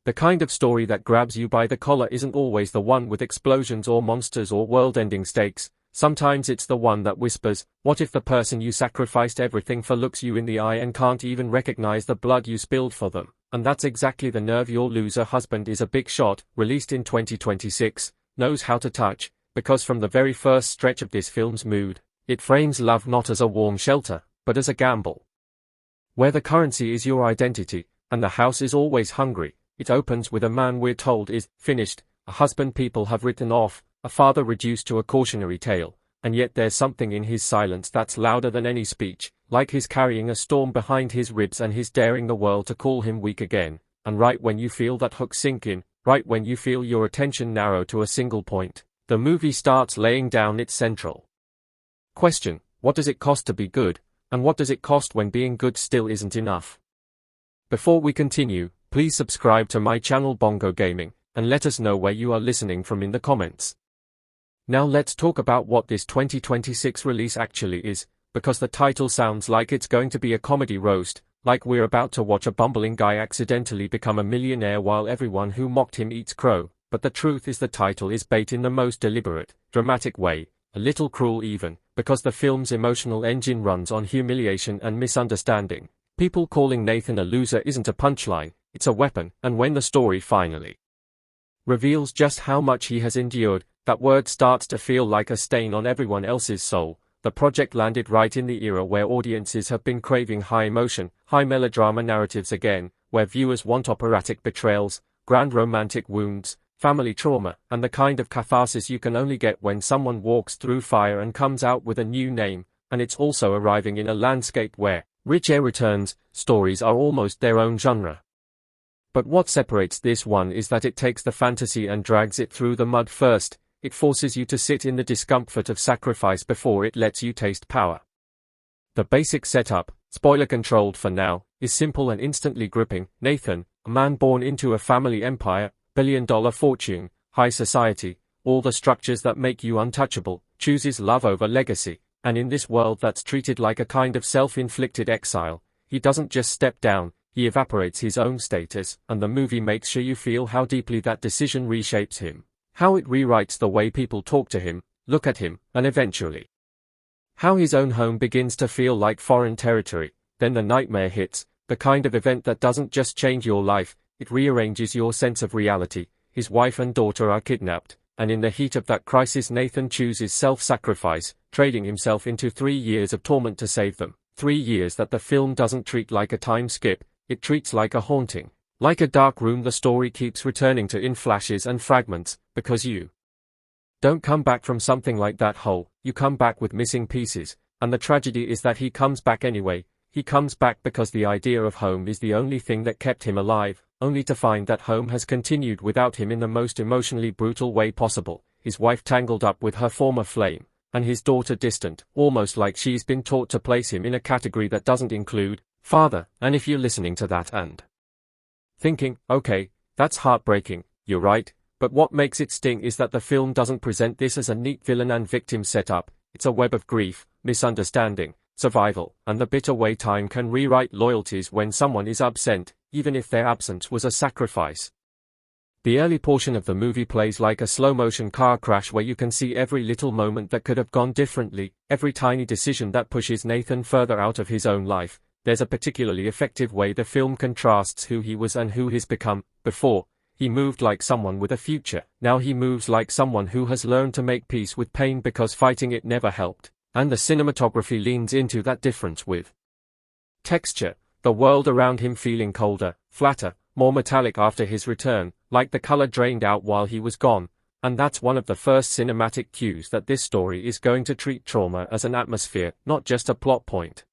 The kind of story that grabs you by the collar isn't always the one with explosions or monsters or world-ending stakes. Sometimes it's the one that whispers, what if the person you sacrificed everything for looks you in the eye and can't even recognize the blood you spilled for them? And that's exactly the nerve your loser husband is a big shot, released in 2026, knows how to touch, because from the very first stretch of this film's mood, it frames love not as a warm shelter, but as a gamble. Where the currency is your identity, and the house is always hungry, it opens with a man we're told is finished, a husband people have written off, a father reduced to a cautionary tale, and yet there's something in his silence that's louder than any speech, like he's carrying a storm behind his ribs and he's daring the world to call him weak again, and right when you feel that hook sink in, right when you feel your attention narrow to a single point, the movie starts laying down its central question: what does it cost to be good, and what does it cost when being good still isn't enough? Before we continue, please subscribe to my channel Bongo Gaming, and let us know where you are listening from in the comments. Now let's talk about what this 2026 release actually is, because the title sounds like it's going to be a comedy roast, like we're about to watch a bumbling guy accidentally become a millionaire while everyone who mocked him eats crow, but the truth is the title is bait in the most deliberate, dramatic way, a little cruel even, because the film's emotional engine runs on humiliation and misunderstanding. People calling Nathan a loser isn't a punchline, it's a weapon, and when the story finally reveals just how much he has endured, that word starts to feel like a stain on everyone else's soul. The project landed right in the era where audiences have been craving high emotion, high melodrama narratives again, where viewers want operatic betrayals, grand romantic wounds, family trauma, and the kind of catharsis you can only get when someone walks through fire and comes out with a new name, and it's also arriving in a landscape where rich air returns, stories are almost their own genre. But what separates this one is that it takes the fantasy and drags it through the mud first. It forces you to sit in the discomfort of sacrifice before it lets you taste power. The basic setup, spoiler-controlled for now, is simple and instantly gripping. Nathan, a man born into a family empire, billion-dollar fortune, high society, all the structures that make you untouchable, chooses love over legacy, and in this world that's treated like a kind of self-inflicted exile, he doesn't just step down, he evaporates his own status, and the movie makes sure you feel how deeply that decision reshapes him. How it rewrites the way people talk to him, look at him, and eventually how his own home begins to feel like foreign territory. Then the nightmare hits, the kind of event that doesn't just change your life, it rearranges your sense of reality. His wife and daughter are kidnapped, and in the heat of that crisis Nathan chooses self-sacrifice, trading himself into 3 years of torment to save them. 3 years that the film doesn't treat like a time skip, it treats like a haunting. Like a dark room the story keeps returning to in flashes and fragments, because you don't come back from something like that whole, you come back with missing pieces, and the tragedy is that he comes back anyway. He comes back because the idea of home is the only thing that kept him alive, only to find that home has continued without him in the most emotionally brutal way possible, his wife tangled up with her former flame, and his daughter distant, almost like she's been taught to place him in a category that doesn't include father. And if you're listening to that and thinking, okay, that's heartbreaking, you're right, but what makes it sting is that the film doesn't present this as a neat villain and victim setup. It's a web of grief, misunderstanding, survival, and the bitter way time can rewrite loyalties when someone is absent, even if their absence was a sacrifice. The early portion of the movie plays like a slow-motion car crash where you can see every little moment that could have gone differently, every tiny decision that pushes Nathan further out of his own life. There's a particularly effective way the film contrasts who he was and who he's become. Before, he moved like someone with a future. Now he moves like someone who has learned to make peace with pain because fighting it never helped. And the cinematography leans into that difference with texture, the world around him feeling colder, flatter, more metallic after his return, like the color drained out while he was gone. And that's one of the first cinematic cues that this story is going to treat trauma as an atmosphere, not just a plot point.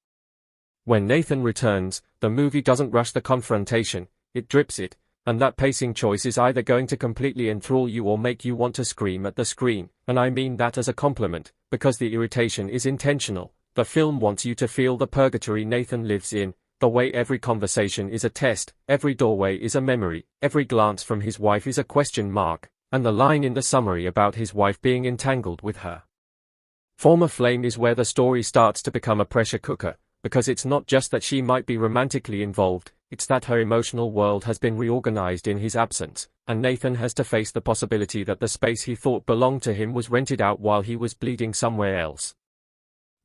When Nathan returns, the movie doesn't rush the confrontation, it drips it, and that pacing choice is either going to completely enthrall you or make you want to scream at the screen, and I mean that as a compliment, because the irritation is intentional. The film wants you to feel the purgatory Nathan lives in, the way every conversation is a test, every doorway is a memory, every glance from his wife is a question mark, and the line in the summary about his wife being entangled with her former flame is where the story starts to become a pressure cooker. Because it's not just that she might be romantically involved, it's that her emotional world has been reorganized in his absence, and Nathan has to face the possibility that the space he thought belonged to him was rented out while he was bleeding somewhere else.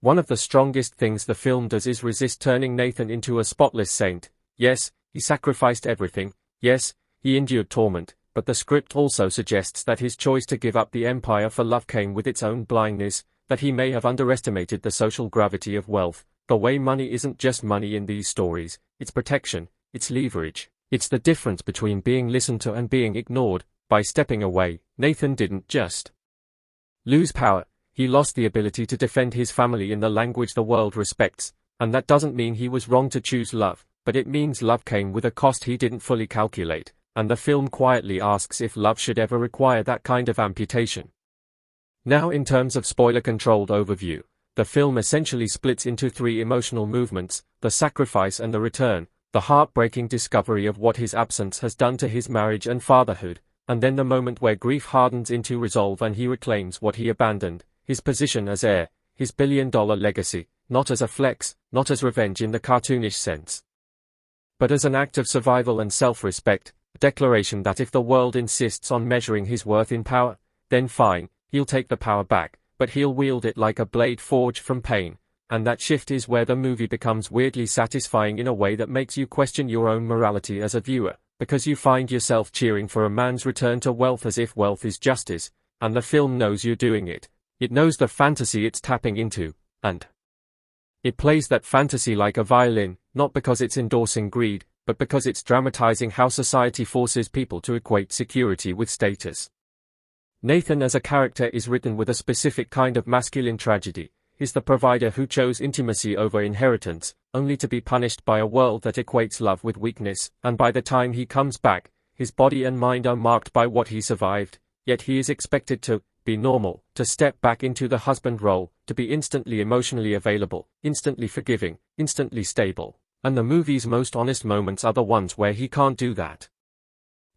One of the strongest things the film does is resist turning Nathan into a spotless saint. Yes, he sacrificed everything, yes, he endured torment, but the script also suggests that his choice to give up the empire for love came with its own blindness, that he may have underestimated the social gravity of wealth, the way money isn't just money in these stories, it's protection, it's leverage, it's the difference between being listened to and being ignored. By stepping away, Nathan didn't just lose power, he lost the ability to defend his family in the language the world respects, and that doesn't mean he was wrong to choose love, but it means love came with a cost he didn't fully calculate, and the film quietly asks if love should ever require that kind of amputation. Now, in terms of spoiler-controlled overview, the film essentially splits into three emotional movements: the sacrifice and the return, the heartbreaking discovery of what his absence has done to his marriage and fatherhood, and then the moment where grief hardens into resolve and he reclaims what he abandoned, his position as heir, his billion-dollar legacy, not as a flex, not as revenge in the cartoonish sense, but as an act of survival and self-respect, a declaration that if the world insists on measuring his worth in power, then fine, he'll take the power back, but he'll wield it like a blade forged from pain, and that shift is where the movie becomes weirdly satisfying in a way that makes you question your own morality as a viewer, because you find yourself cheering for a man's return to wealth as if wealth is justice, and the film knows you're doing it. It knows the fantasy it's tapping into, and it plays that fantasy like a violin, not because it's endorsing greed, but because it's dramatizing how society forces people to equate security with status. Nathan as a character is written with a specific kind of masculine tragedy. He's the provider who chose intimacy over inheritance, only to be punished by a world that equates love with weakness, and by the time he comes back, his body and mind are marked by what he survived, yet he is expected to be normal, to step back into the husband role, to be instantly emotionally available, instantly forgiving, instantly stable. And the movie's most honest moments are the ones where he can't do that.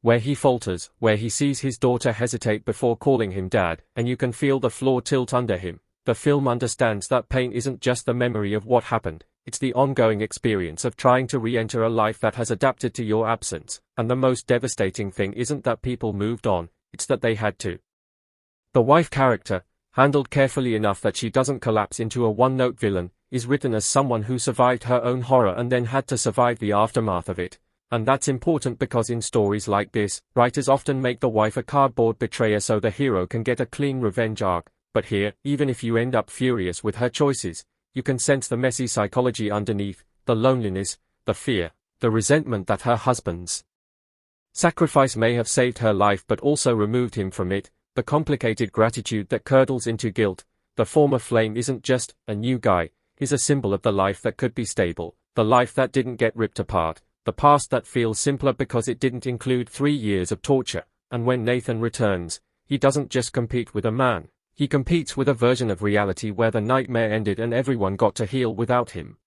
Where he falters, where he sees his daughter hesitate before calling him dad, and you can feel the floor tilt under him. The film understands that pain isn't just the memory of what happened, it's the ongoing experience of trying to re-enter a life that has adapted to your absence, and the most devastating thing isn't that people moved on, it's that they had to. The wife character, handled carefully enough that she doesn't collapse into a one-note villain, is written as someone who survived her own horror and then had to survive the aftermath of it. And that's important because in stories like this, writers often make the wife a cardboard betrayer so the hero can get a clean revenge arc, but here, even if you end up furious with her choices, you can sense the messy psychology underneath, the loneliness, the fear, the resentment that her husband's sacrifice may have saved her life but also removed him from it, the complicated gratitude that curdles into guilt. The former flame isn't just a new guy, he's a symbol of the life that could be stable, the life that didn't get ripped apart, the past that feels simpler because it didn't include 3 years of torture. And when Nathan returns, he doesn't just compete with a man, he competes with a version of reality where the nightmare ended and everyone got to heal without him.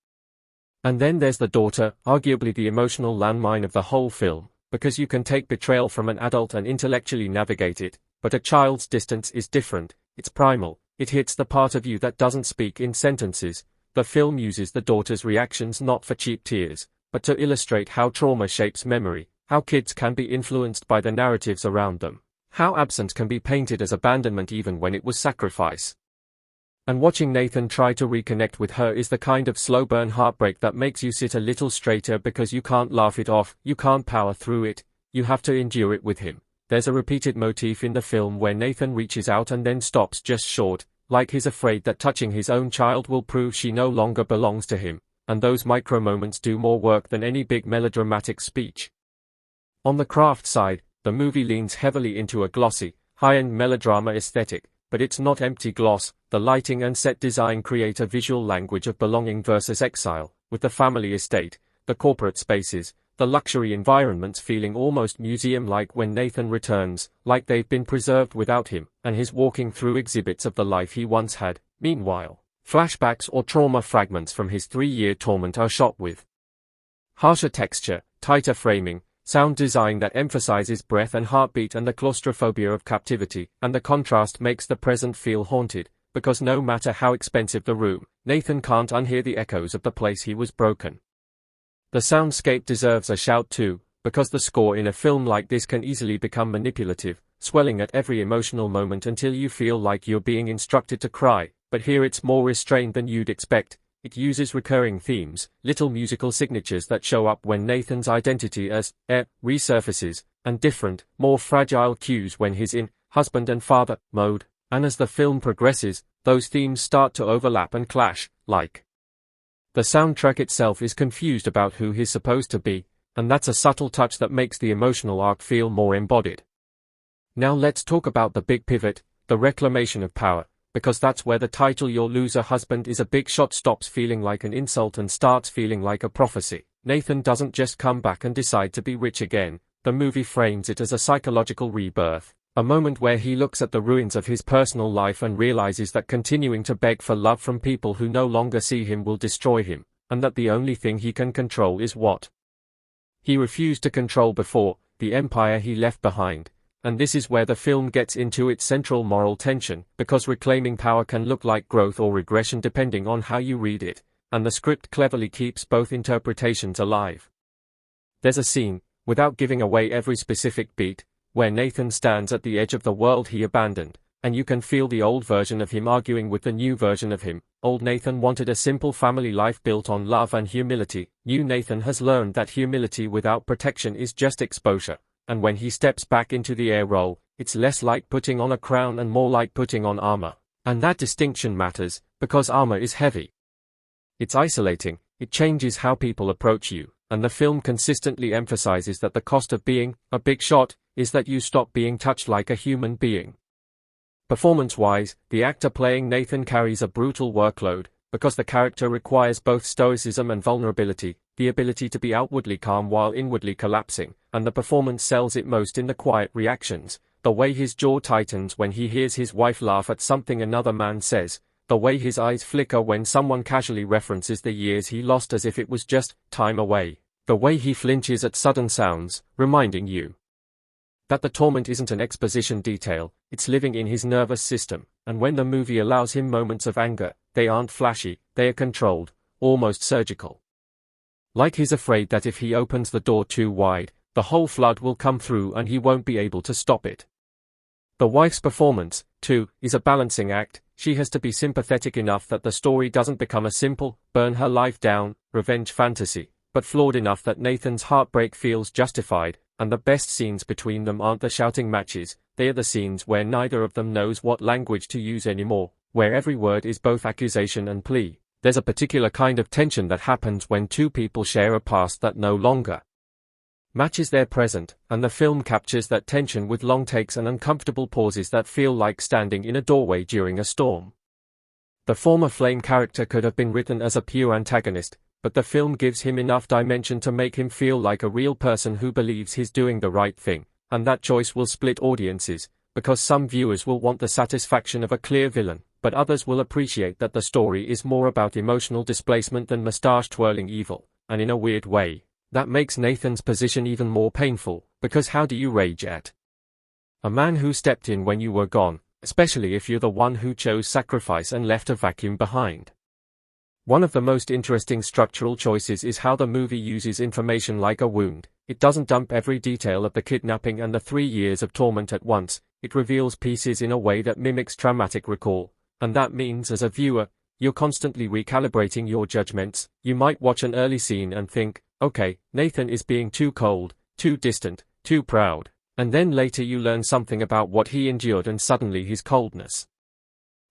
And then there's the daughter, arguably the emotional landmine of the whole film, because you can take betrayal from an adult and intellectually navigate it, but a child's distance is different, it's primal, it hits the part of you that doesn't speak in sentences. The film uses the daughter's reactions not for cheap tears, but to illustrate how trauma shapes memory, how kids can be influenced by the narratives around them, how absence can be painted as abandonment even when it was sacrifice. And watching Nathan try to reconnect with her is the kind of slow burn heartbreak that makes you sit a little straighter because you can't laugh it off, you can't power through it, you have to endure it with him. There's a repeated motif in the film where Nathan reaches out and then stops just short, like he's afraid that touching his own child will prove she no longer belongs to him, and those micro moments do more work than any big melodramatic speech. On the craft side, the movie leans heavily into a glossy, high-end melodrama aesthetic, but it's not empty gloss. The lighting and set design create a visual language of belonging versus exile, with the family estate, the corporate spaces, the luxury environments feeling almost museum-like when Nathan returns, like they've been preserved without him, and his walking through exhibits of the life he once had. Meanwhile, flashbacks or trauma fragments from his 3-year torment are shot with harsher texture, tighter framing, sound design that emphasizes breath and heartbeat and the claustrophobia of captivity, and the contrast makes the present feel haunted, because no matter how expensive the room, Nathan can't unhear the echoes of the place he was broken. The soundscape deserves a shout too, because the score in a film like this can easily become manipulative, swelling at every emotional moment until you feel like you're being instructed to cry, but here it's more restrained than you'd expect. It uses recurring themes, little musical signatures that show up when Nathan's identity as resurfaces, and different, more fragile cues when he's in husband and father mode, and as the film progresses, those themes start to overlap and clash, like the soundtrack itself is confused about who he's supposed to be, and that's a subtle touch that makes the emotional arc feel more embodied. Now let's talk about the big pivot, the reclamation of power, because that's where the title "Your Loser Husband is a Big Shot" stops feeling like an insult and starts feeling like a prophecy. Nathan doesn't just come back and decide to be rich again, the movie frames it as a psychological rebirth, a moment where he looks at the ruins of his personal life and realizes that continuing to beg for love from people who no longer see him will destroy him, and that the only thing he can control is what he refused to control before, the empire he left behind. And this is where the film gets into its central moral tension, because reclaiming power can look like growth or regression depending on how you read it, and the script cleverly keeps both interpretations alive. There's a scene, without giving away every specific beat, where Nathan stands at the edge of the world he abandoned, and you can feel the old version of him arguing with the new version of him. Old Nathan wanted a simple family life built on love and humility. New Nathan has learned that humility without protection is just exposure. And when he steps back into the air role, it's less like putting on a crown and more like putting on armor. And that distinction matters, because armor is heavy. It's isolating, it changes how people approach you, and the film consistently emphasizes that the cost of being a big shot is that you stop being touched like a human being. Performance-wise, the actor playing Nathan carries a brutal workload, because the character requires both stoicism and vulnerability, the ability to be outwardly calm while inwardly collapsing, and the performance sells it most in the quiet reactions, the way his jaw tightens when he hears his wife laugh at something another man says, the way his eyes flicker when someone casually references the years he lost as if it was just time away, the way he flinches at sudden sounds, reminding you that the torment isn't an exposition detail, it's living in his nervous system, and when the movie allows him moments of anger, they aren't flashy, they are controlled, almost surgical. Like he's afraid that if he opens the door too wide, the whole flood will come through and he won't be able to stop it. The wife's performance, too, is a balancing act. She has to be sympathetic enough that the story doesn't become a simple, burn her life down, revenge fantasy, but flawed enough that Nathan's heartbreak feels justified, and the best scenes between them aren't the shouting matches, they are the scenes where neither of them knows what language to use anymore, where every word is both accusation and plea. There's a particular kind of tension that happens when two people share a past that no longer matches their present, and the film captures that tension with long takes and uncomfortable pauses that feel like standing in a doorway during a storm. The former Flame character could have been written as a pure antagonist, but the film gives him enough dimension to make him feel like a real person who believes he's doing the right thing, and that choice will split audiences, because some viewers will want the satisfaction of a clear villain, but others will appreciate that the story is more about emotional displacement than mustache-twirling evil, and in a weird way, that makes Nathan's position even more painful, because how do you rage at a man who stepped in when you were gone, especially if you're the one who chose sacrifice and left a vacuum behind? One of the most interesting structural choices is how the movie uses information like a wound. It doesn't dump every detail of the kidnapping and the 3 years of torment at once, it reveals pieces in a way that mimics traumatic recall, and that means as a viewer, you're constantly recalibrating your judgments. You might watch an early scene and think, okay, Nathan is being too cold, too distant, too proud, and then later you learn something about what he endured and suddenly his coldness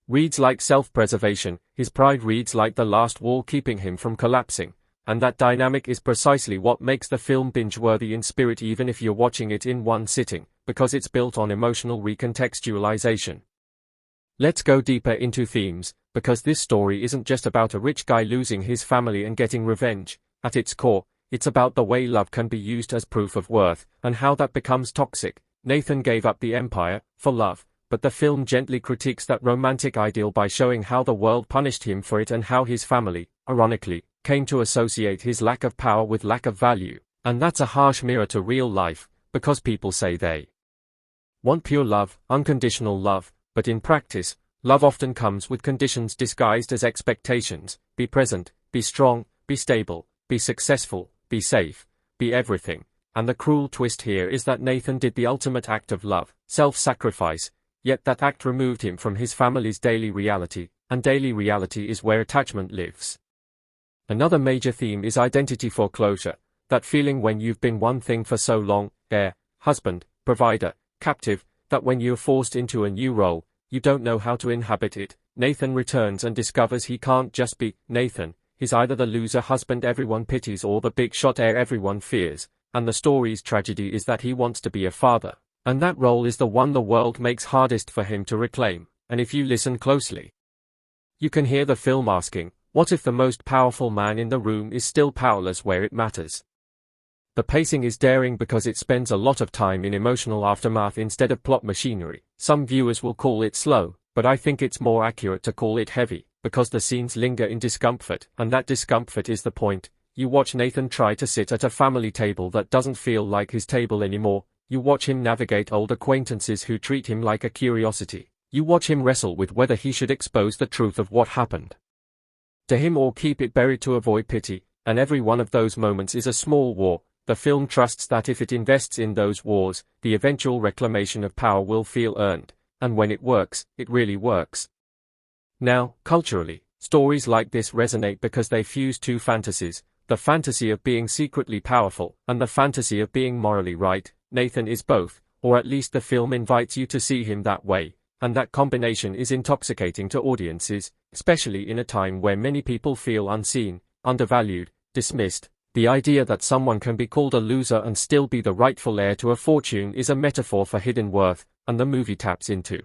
reads like self-preservation, his pride reads like the last wall keeping him from collapsing, and that dynamic is precisely what makes the film binge-worthy in spirit even if you're watching it in one sitting, because it's built on emotional recontextualization. Let's go deeper into themes, because this story isn't just about a rich guy losing his family and getting revenge. At its core, it's about the way love can be used as proof of worth, and how that becomes toxic. Nathan gave up the empire for love, but the film gently critiques that romantic ideal by showing how the world punished him for it and how his family, ironically, came to associate his lack of power with lack of value. And that's a harsh mirror to real life, because people say they want pure love, unconditional love, but in practice, love often comes with conditions disguised as expectations. Be present, be strong, be stable, be successful, be safe, be everything. And the cruel twist here is that Nathan did the ultimate act of love, self-sacrifice, yet that act removed him from his family's daily reality, and daily reality is where attachment lives. Another major theme is identity foreclosure, that feeling when you've been one thing for so long, heir, husband, provider, captive, that when you're forced into a new role, you don't know how to inhabit it. Nathan returns and discovers he can't just be Nathan. He's either the loser husband everyone pities or the big shot heir everyone fears, and the story's tragedy is that he wants to be a father, and that role is the one the world makes hardest for him to reclaim. And if you listen closely, you can hear the film asking, what if the most powerful man in the room is still powerless where it matters? The pacing is daring because it spends a lot of time in emotional aftermath instead of plot machinery. Some viewers will call it slow, but I think it's more accurate to call it heavy, because the scenes linger in discomfort, and that discomfort is the point. You watch Nathan try to sit at a family table that doesn't feel like his table anymore. You watch him navigate old acquaintances who treat him like a curiosity. You watch him wrestle with whether he should expose the truth of what happened to him or keep it buried to avoid pity, and every one of those moments is a small war. The film trusts that if it invests in those wars, the eventual reclamation of power will feel earned, and when it works, it really works. Now, culturally, stories like this resonate because they fuse two fantasies, the fantasy of being secretly powerful, and the fantasy of being morally right. Nathan is both, or at least the film invites you to see him that way, and that combination is intoxicating to audiences, especially in a time where many people feel unseen, undervalued, dismissed. The idea that someone can be called a loser and still be the rightful heir to a fortune is a metaphor for hidden worth, and the movie taps into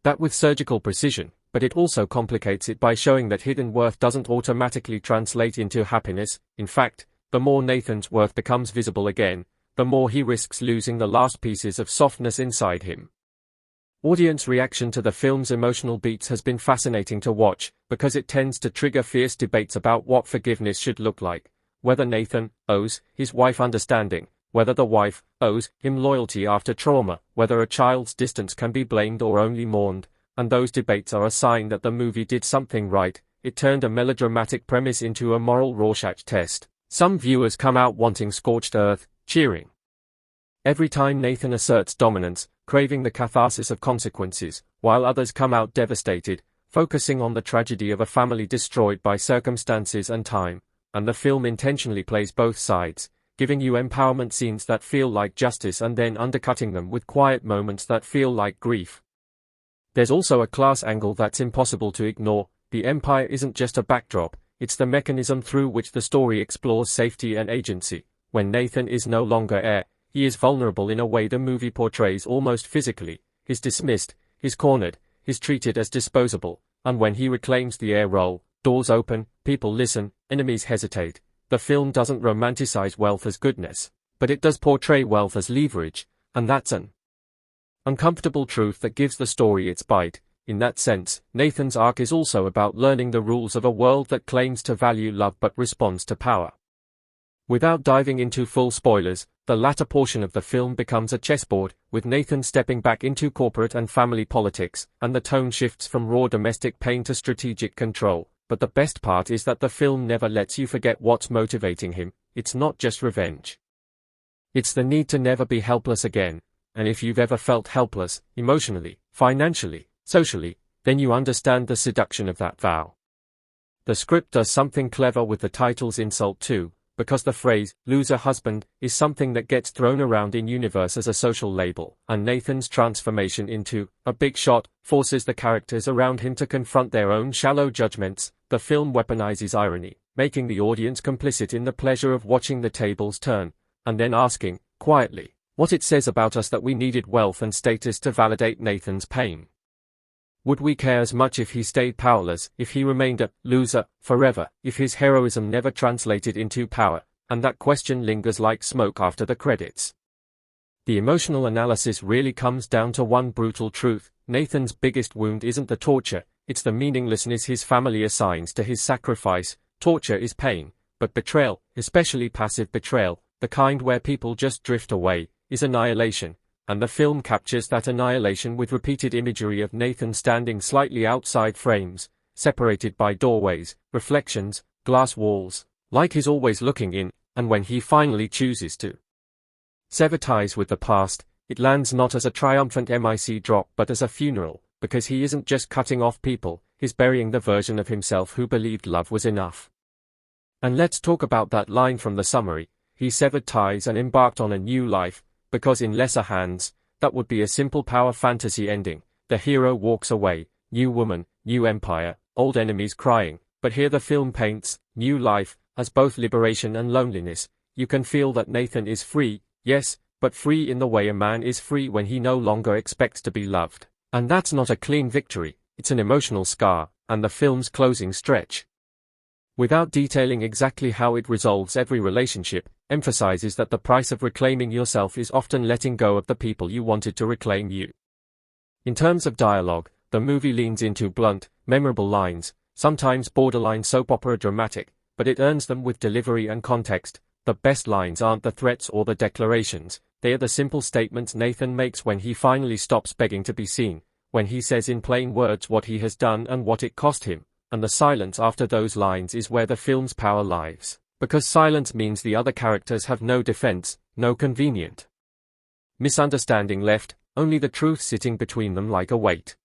that with surgical precision, but it also complicates it by showing that hidden worth doesn't automatically translate into happiness. In fact, the more Nathan's worth becomes visible again, the more he risks losing the last pieces of softness inside him. Audience reaction to the film's emotional beats has been fascinating to watch, because it tends to trigger fierce debates about what forgiveness should look like. Whether Nathan owes his wife understanding, whether the wife owes him loyalty after trauma, whether a child's distance can be blamed or only mourned, and those debates are a sign that the movie did something right. It turned a melodramatic premise into a moral Rorschach test. Some viewers come out wanting scorched earth, cheering every time Nathan asserts dominance, craving the catharsis of consequences, while others come out devastated, focusing on the tragedy of a family destroyed by circumstances and time. And the film intentionally plays both sides, giving you empowerment scenes that feel like justice and then undercutting them with quiet moments that feel like grief. There's also a class angle that's impossible to ignore. The Empire isn't just a backdrop, it's the mechanism through which the story explores safety and agency. When Nathan is no longer heir, he is vulnerable in a way the movie portrays almost physically. He's dismissed, he's cornered, he's treated as disposable, and when he reclaims the heir role, doors open, people listen, enemies hesitate. The film doesn't romanticize wealth as goodness, but it does portray wealth as leverage, and that's an uncomfortable truth that gives the story its bite. In that sense, Nathan's arc is also about learning the rules of a world that claims to value love but responds to power. Without diving into full spoilers, the latter portion of the film becomes a chessboard, with Nathan stepping back into corporate and family politics, and the tone shifts from raw domestic pain to strategic control. But the best part is that the film never lets you forget what's motivating him. It's not just revenge. It's the need to never be helpless again. And if you've ever felt helpless, emotionally, financially, socially, then you understand the seduction of that vow. The script does something clever with the title's insult too, because the phrase, loser husband, is something that gets thrown around in universe as a social label, and Nathan's transformation into a big shot forces the characters around him to confront their own shallow judgments. The film weaponizes irony, making the audience complicit in the pleasure of watching the tables turn, and then asking, quietly, what it says about us that we needed wealth and status to validate Nathan's pain. Would we care as much if he stayed powerless, if he remained a loser forever, if his heroism never translated into power? And that question lingers like smoke after the credits. The emotional analysis really comes down to one brutal truth. Nathan's biggest wound isn't the torture, it's the meaninglessness his family assigns to his sacrifice. Torture is pain, but betrayal, especially passive betrayal, the kind where people just drift away, is annihilation. And the film captures that annihilation with repeated imagery of Nathan standing slightly outside frames, separated by doorways, reflections, glass walls, like he's always looking in, and when he finally chooses to sever ties with the past, it lands not as a triumphant mic drop but as a funeral, because he isn't just cutting off people, he's burying the version of himself who believed love was enough. And let's talk about that line from the summary: he severed ties and embarked on a new life, because in lesser hands, that would be a simple power fantasy ending. The hero walks away, new woman, new empire, old enemies crying, but here the film paints new life as both liberation and loneliness. You can feel that Nathan is free, yes, but free in the way a man is free when he no longer expects to be loved. And that's not a clean victory, it's an emotional scar, and the film's closing stretch, without detailing exactly how it resolves every relationship, emphasizes that the price of reclaiming yourself is often letting go of the people you wanted to reclaim you. In terms of dialogue, the movie leans into blunt, memorable lines, sometimes borderline soap opera dramatic, but it earns them with delivery and context. The best lines aren't the threats or the declarations, they are the simple statements Nathan makes when he finally stops begging to be seen, when he says in plain words what he has done and what it cost him, and the silence after those lines is where the film's power lies, because silence means the other characters have no defense, no convenient misunderstanding left, only the truth sitting between them like a weight.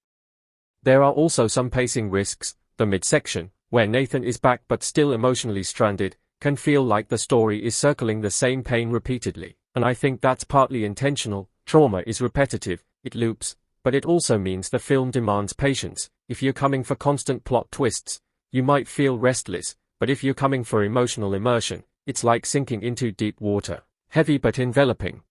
There are also some pacing risks. The midsection, where Nathan is back but still emotionally stranded, can feel like the story is circling the same pain repeatedly, and I think that's partly intentional. Trauma is repetitive, it loops, but it also means the film demands patience. If you're coming for constant plot twists, you might feel restless, but if you're coming for emotional immersion, it's like sinking into deep water, heavy but enveloping.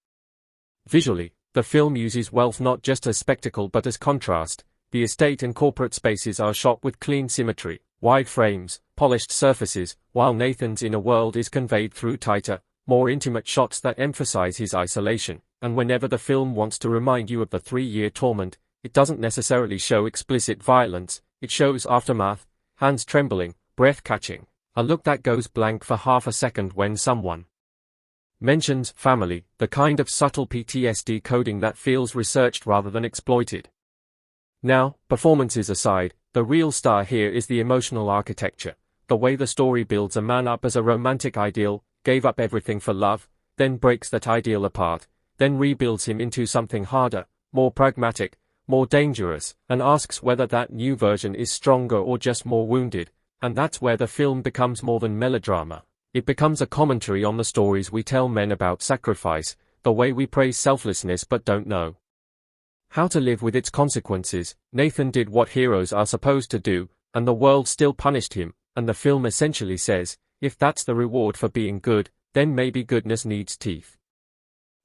Visually, the film uses wealth not just as spectacle but as contrast. The estate and corporate spaces are shot with clean symmetry, wide frames, polished surfaces, while Nathan's inner world is conveyed through tighter, more intimate shots that emphasize his isolation. And whenever the film wants to remind you of the 3-year torment, it doesn't necessarily show explicit violence, it shows aftermath, hands trembling, breath catching, a look that goes blank for half a second when someone mentions family, the kind of subtle PTSD coding that feels researched rather than exploited. Now, performances aside, the real star here is the emotional architecture, the way the story builds a man up as a romantic ideal, gave up everything for love, then breaks that ideal apart, then rebuilds him into something harder, more pragmatic, more dangerous, and asks whether that new version is stronger or just more wounded, and that's where the film becomes more than melodrama. It becomes a commentary on the stories we tell men about sacrifice, the way we praise selflessness but don't know how to live with its consequences. Nathan did what heroes are supposed to do, and the world still punished him, and the film essentially says, if that's the reward for being good, then maybe goodness needs teeth.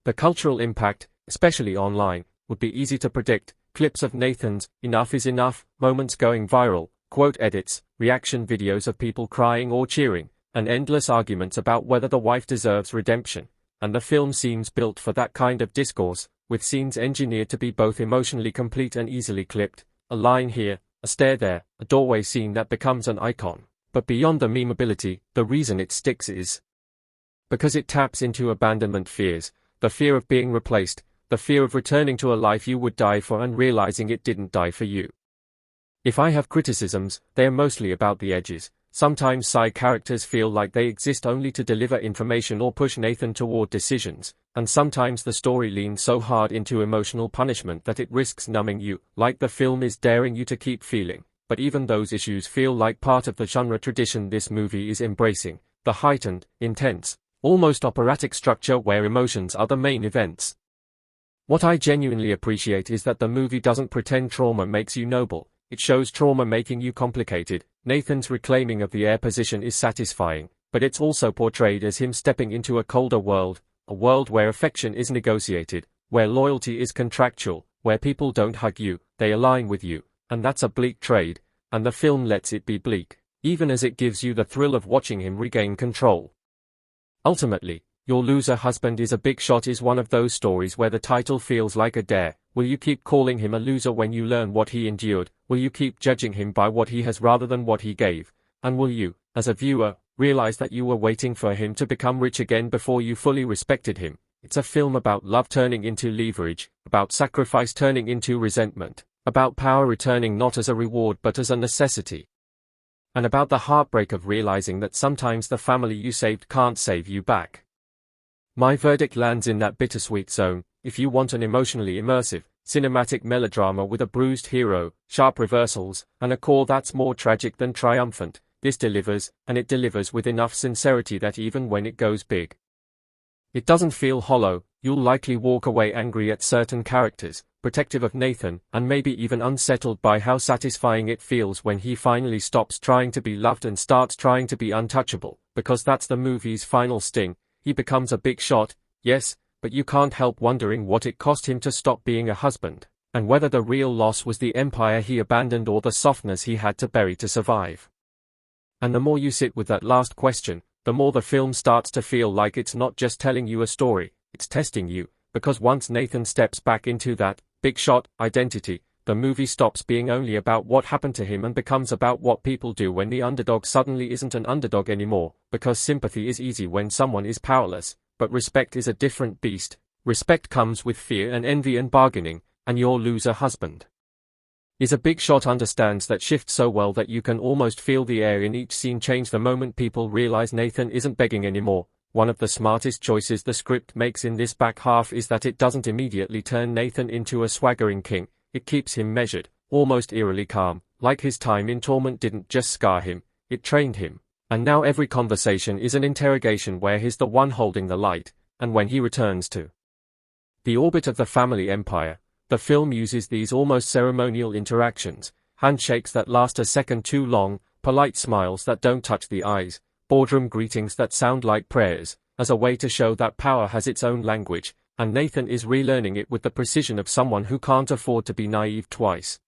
The cultural impact, especially online, would be easy to predict. Clips of Nathan's "enough is enough" moments going viral, quote edits, reaction videos of people crying or cheering, and endless arguments about whether the wife deserves redemption. And the film seems built for that kind of discourse, with scenes engineered to be both emotionally complete and easily clipped. A line here, a stare there, a doorway scene that becomes an icon. But beyond the memeability, the reason it sticks is because it taps into abandonment fears, the fear of being replaced, the fear of returning to a life you would die for and realizing it didn't die for you. If I have criticisms, they are mostly about the edges. Sometimes side characters feel like they exist only to deliver information or push Nathan toward decisions, and sometimes the story leans so hard into emotional punishment that it risks numbing you, like the film is daring you to keep feeling. But even those issues feel like part of the genre tradition this movie is embracing, the heightened, intense, almost operatic structure where emotions are the main events. What I genuinely appreciate is that the movie doesn't pretend trauma makes you noble, it shows trauma making you complicated. Nathan's reclaiming of the heir position is satisfying, but it's also portrayed as him stepping into a colder world, a world where affection is negotiated, where loyalty is contractual, where people don't hug you, they align with you, and that's a bleak trade, and the film lets it be bleak, even as it gives you the thrill of watching him regain control. Ultimately, Your Loser Husband is a Big Shot is one of those stories where the title feels like a dare. Will you keep calling him a loser when you learn what he endured? Will you keep judging him by what he has rather than what he gave? And will you, as a viewer, realize that you were waiting for him to become rich again before you fully respected him? It's a film about love turning into leverage, about sacrifice turning into resentment, about power returning not as a reward but as a necessity. And about the heartbreak of realizing that sometimes the family you saved can't save you back. My verdict lands in that bittersweet zone. If you want an emotionally immersive, cinematic melodrama with a bruised hero, sharp reversals, and a core that's more tragic than triumphant, this delivers, and it delivers with enough sincerity that even when it goes big, it doesn't feel hollow. You'll likely walk away angry at certain characters, protective of Nathan, and maybe even unsettled by how satisfying it feels when he finally stops trying to be loved and starts trying to be untouchable, because that's the movie's final sting. He becomes a big shot, yes, but you can't help wondering what it cost him to stop being a husband, and whether the real loss was the empire he abandoned or the softness he had to bury to survive. And the more you sit with that last question, the more the film starts to feel like it's not just telling you a story, it's testing you, because once Nathan steps back into that big shot identity, the movie stops being only about what happened to him and becomes about what people do when the underdog suddenly isn't an underdog anymore, because sympathy is easy when someone is powerless, but respect is a different beast. Respect comes with fear and envy and bargaining, and your loser husband is a big shot understands that shift so well that you can almost feel the air in each scene change the moment people realize Nathan isn't begging anymore. One of the smartest choices the script makes in this back half is that it doesn't immediately turn Nathan into a swaggering king. It keeps him measured, almost eerily calm, like his time in torment didn't just scar him, it trained him. And now every conversation is an interrogation where he's the one holding the light, and when he returns to the orbit of the family empire, the film uses these almost ceremonial interactions, handshakes that last a second too long, polite smiles that don't touch the eyes, boardroom greetings that sound like prayers, as a way to show that power has its own language, and Nathan is relearning it with the precision of someone who can't afford to be naive twice.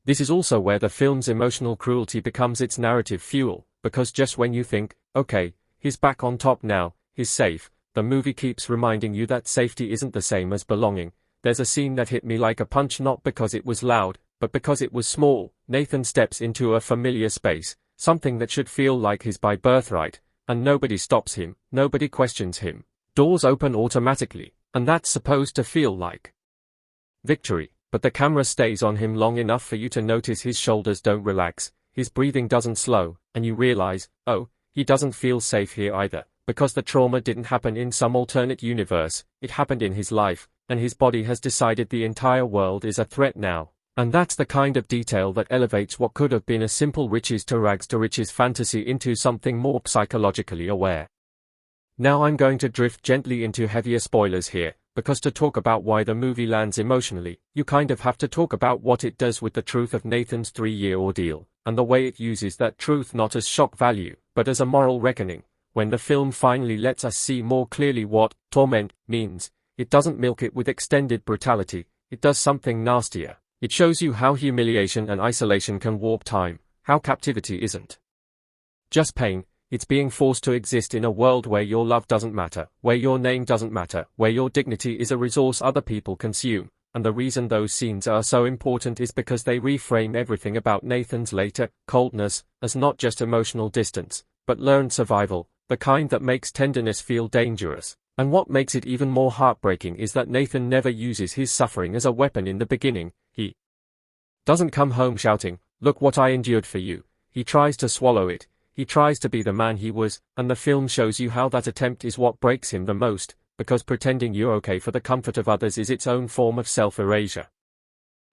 This is also where the film's emotional cruelty becomes its narrative fuel, because just when you think, okay, he's back on top now, he's safe, the movie keeps reminding you that safety isn't the same as belonging. There's a scene that hit me like a punch not because it was loud, but because it was small. Nathan steps into a familiar space, something that should feel like his by birthright, and nobody stops him, nobody questions him. Doors open automatically, and that's supposed to feel like victory, but the camera stays on him long enough for you to notice his shoulders don't relax, his breathing doesn't slow, and you realize, oh, he doesn't feel safe here either, because the trauma didn't happen in some alternate universe, it happened in his life, and his body has decided the entire world is a threat now. And that's the kind of detail that elevates what could have been a simple riches to rags to riches fantasy into something more psychologically aware. Now I'm going to drift gently into heavier spoilers here, because to talk about why the movie lands emotionally, you kind of have to talk about what it does with the truth of Nathan's 3-year ordeal, and the way it uses that truth not as shock value, but as a moral reckoning. When the film finally lets us see more clearly what torment means, it doesn't milk it with extended brutality, it does something nastier. It shows you how humiliation and isolation can warp time, how captivity isn't just pain, it's being forced to exist in a world where your love doesn't matter, where your name doesn't matter, where your dignity is a resource other people consume, and the reason those scenes are so important is because they reframe everything about Nathan's later coldness as not just emotional distance, but learned survival, the kind that makes tenderness feel dangerous. And what makes it even more heartbreaking is that Nathan never uses his suffering as a weapon in the beginning. He doesn't come home shouting, "Look what I endured for you." He tries to swallow it. He tries to be the man he was, and the film shows you how that attempt is what breaks him the most, because pretending you're okay for the comfort of others is its own form of self-erasure.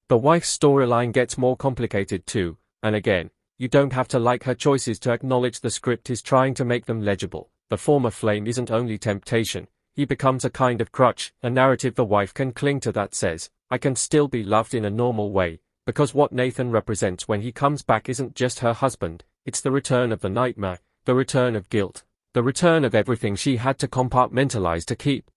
The wife's storyline gets more complicated too, and again, you don't have to like her choices to acknowledge the script is trying to make them legible. The former flame isn't only temptation, he becomes a kind of crutch, a narrative the wife can cling to that says, I can still be loved in a normal way, because what Nathan represents when he comes back isn't just her husband, it's the return of the nightmare, the return of guilt, the return of everything she had to compartmentalize to keep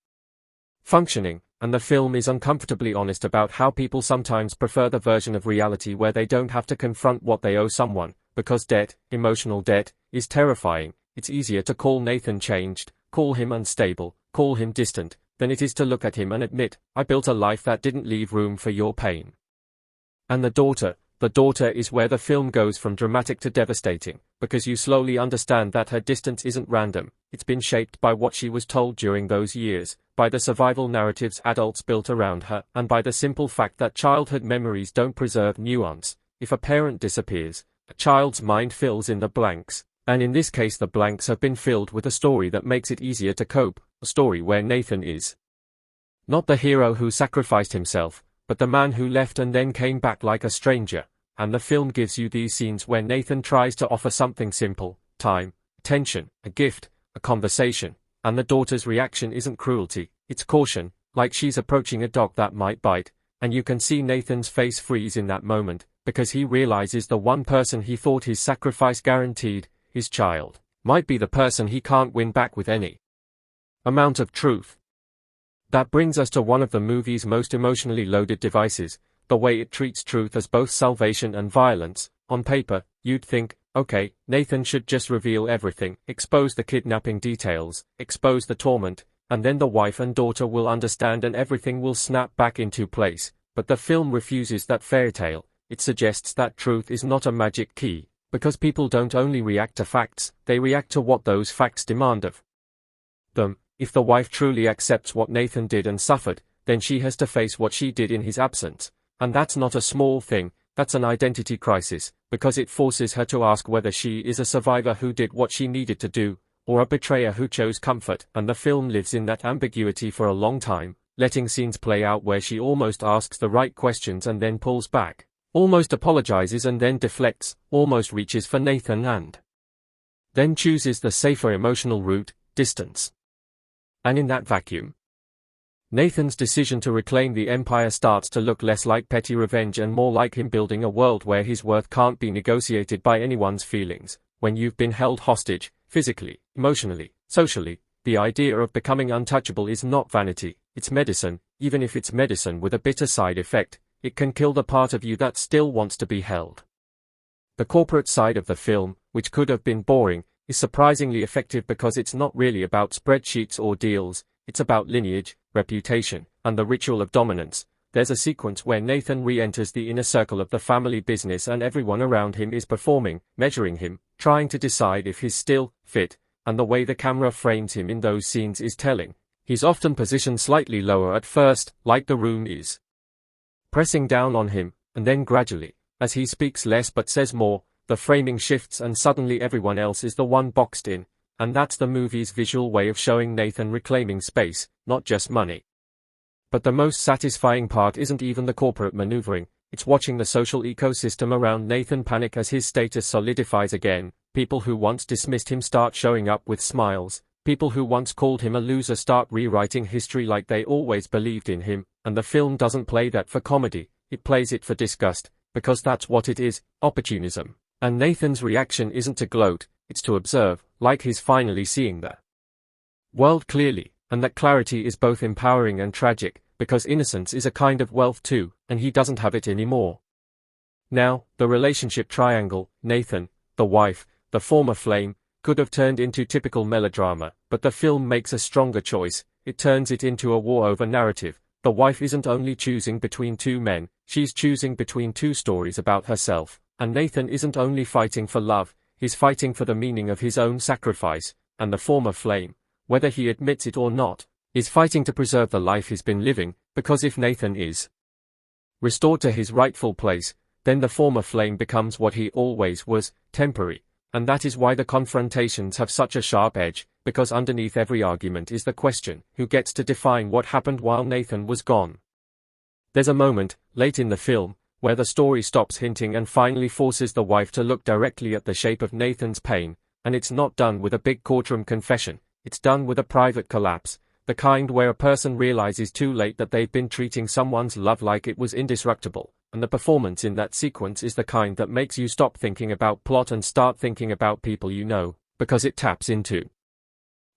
functioning, and the film is uncomfortably honest about how people sometimes prefer the version of reality where they don't have to confront what they owe someone, because debt, emotional debt, is terrifying. It's easier to call Nathan changed, call him unstable, call him distant, than it is to look at him and admit, I built a life that didn't leave room for your pain. And the daughter is where the film goes from dramatic to devastating, because you slowly understand that her distance isn't random, it's been shaped by what she was told during those years, by the survival narratives adults built around her, and by the simple fact that childhood memories don't preserve nuance. If a parent disappears, A child's mind fills in the blanks, and in this case the blanks have been filled with a story that makes it easier to cope, a story where Nathan is not the hero who sacrificed himself, but the man who left and then came back like a stranger, and the film gives you these scenes where Nathan tries to offer something simple: time, attention, a gift, a conversation, and the daughter's reaction isn't cruelty, it's caution, like she's approaching a dog that might bite, and you can see Nathan's face freeze in that moment, because he realizes the one person he thought his sacrifice guaranteed, his child, might be the person he can't win back with any amount of truth. That brings us to one of the movie's most emotionally loaded devices, the way it treats truth as both salvation and violence. On paper, you'd think, okay, Nathan should just reveal everything, expose the kidnapping details, expose the torment, and then the wife and daughter will understand and everything will snap back into place. But the film refuses that fairytale. It suggests that truth is not a magic key, because people don't only react to facts, they react to what those facts demand of them. If the wife truly accepts what Nathan did and suffered, then she has to face what she did in his absence. And that's not a small thing, that's an identity crisis, because it forces her to ask whether she is a survivor who did what she needed to do, or a betrayer who chose comfort. And the film lives in that ambiguity for a long time, letting scenes play out where she almost asks the right questions and then pulls back, almost apologizes and then deflects, almost reaches for Nathan and then chooses the safer emotional route, distance. And in that vacuum, Nathan's decision to reclaim the empire starts to look less like petty revenge and more like him building a world where his worth can't be negotiated by anyone's feelings. When you've been held hostage, physically, emotionally, socially, the idea of becoming untouchable is not vanity, it's medicine. Even if it's medicine with a bitter side effect, it can kill the part of you that still wants to be held. The corporate side of the film, which could have been boring, is surprisingly effective because it's not really about spreadsheets or deals, it's about lineage, reputation, and the ritual of dominance. There's a sequence where Nathan re-enters the inner circle of the family business and everyone around him is performing, measuring him, trying to decide if he's still fit, and the way the camera frames him in those scenes is telling. He's often positioned slightly lower at first, like the room is pressing down on him, and then gradually, as he speaks less but says more, the framing shifts and suddenly everyone else is the one boxed in, and that's the movie's visual way of showing Nathan reclaiming space, not just money. But the most satisfying part isn't even the corporate maneuvering, it's watching the social ecosystem around Nathan panic as his status solidifies again. People who once dismissed him start showing up with smiles, people who once called him a loser start rewriting history like they always believed in him, and the film doesn't play that for comedy, it plays it for disgust, because that's what it is, opportunism. And Nathan's reaction isn't to gloat, it's to observe, like he's finally seeing the world clearly, and that clarity is both empowering and tragic, because innocence is a kind of wealth too, and he doesn't have it anymore. Now, the relationship triangle, Nathan, the wife, the former flame, could have turned into typical melodrama, but the film makes a stronger choice. It turns it into a war over narrative. The wife isn't only choosing between two men, she's choosing between two stories about herself. And Nathan isn't only fighting for love, he's fighting for the meaning of his own sacrifice. And the former flame, whether he admits it or not, is fighting to preserve the life he's been living, because if Nathan is restored to his rightful place, then the former flame becomes what he always was, temporary. And that is why the confrontations have such a sharp edge, because underneath every argument is the question, who gets to define what happened while Nathan was gone? There's a moment, late in the film, where the story stops hinting and finally forces the wife to look directly at the shape of Nathan's pain, and it's not done with a big courtroom confession, it's done with a private collapse, the kind where a person realizes too late that they've been treating someone's love like it was indestructible. And the performance in that sequence is the kind that makes you stop thinking about plot and start thinking about people you know, because it taps into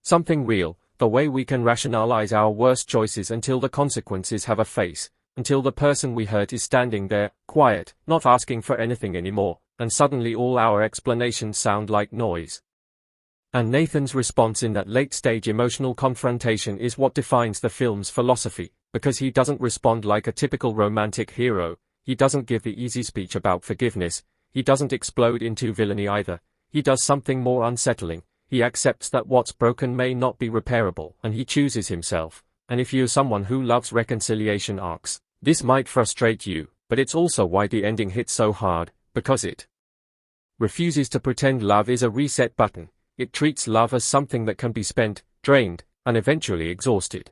something real, the way we can rationalize our worst choices until the consequences have a face, until the person we hurt is standing there, quiet, not asking for anything anymore, and suddenly all our explanations sound like noise. And Nathan's response in that late-stage emotional confrontation is what defines the film's philosophy, because he doesn't respond like a typical romantic hero. He doesn't give the easy speech about forgiveness, he doesn't explode into villainy either, he does something more unsettling, he accepts that what's broken may not be repairable, and he chooses himself. And if you're someone who loves reconciliation arcs, this might frustrate you, but it's also why the ending hits so hard, because it refuses to pretend love is a reset button. It treats love as something that can be spent, drained, and eventually exhausted.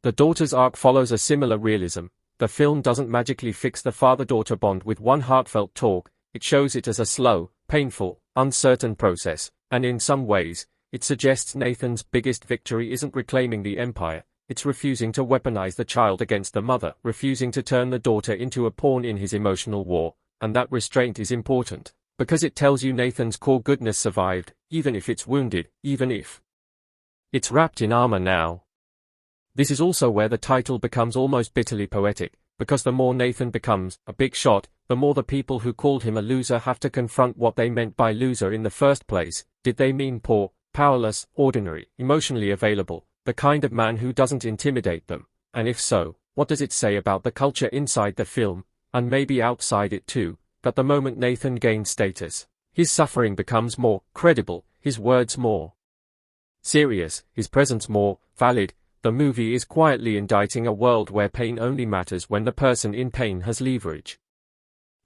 The daughter's arc follows a similar realism. The film doesn't magically fix the father-daughter bond with one heartfelt talk. It shows it as a slow, painful, uncertain process, and in some ways, it suggests Nathan's biggest victory isn't reclaiming the empire, it's refusing to weaponize the child against the mother, refusing to turn the daughter into a pawn in his emotional war, and that restraint is important, because it tells you Nathan's core goodness survived, even if it's wounded, even if it's wrapped in armor now. This is also where the title becomes almost bitterly poetic, because the more Nathan becomes a big shot, the more the people who called him a loser have to confront what they meant by loser in the first place. Did they mean poor, powerless, ordinary, emotionally available, the kind of man who doesn't intimidate them? And if so, what does it say about the culture inside the film, and maybe outside it too, that the moment Nathan gains status, his suffering becomes more credible, his words more serious, his presence more valid? The movie is quietly indicting a world where pain only matters when the person in pain has leverage.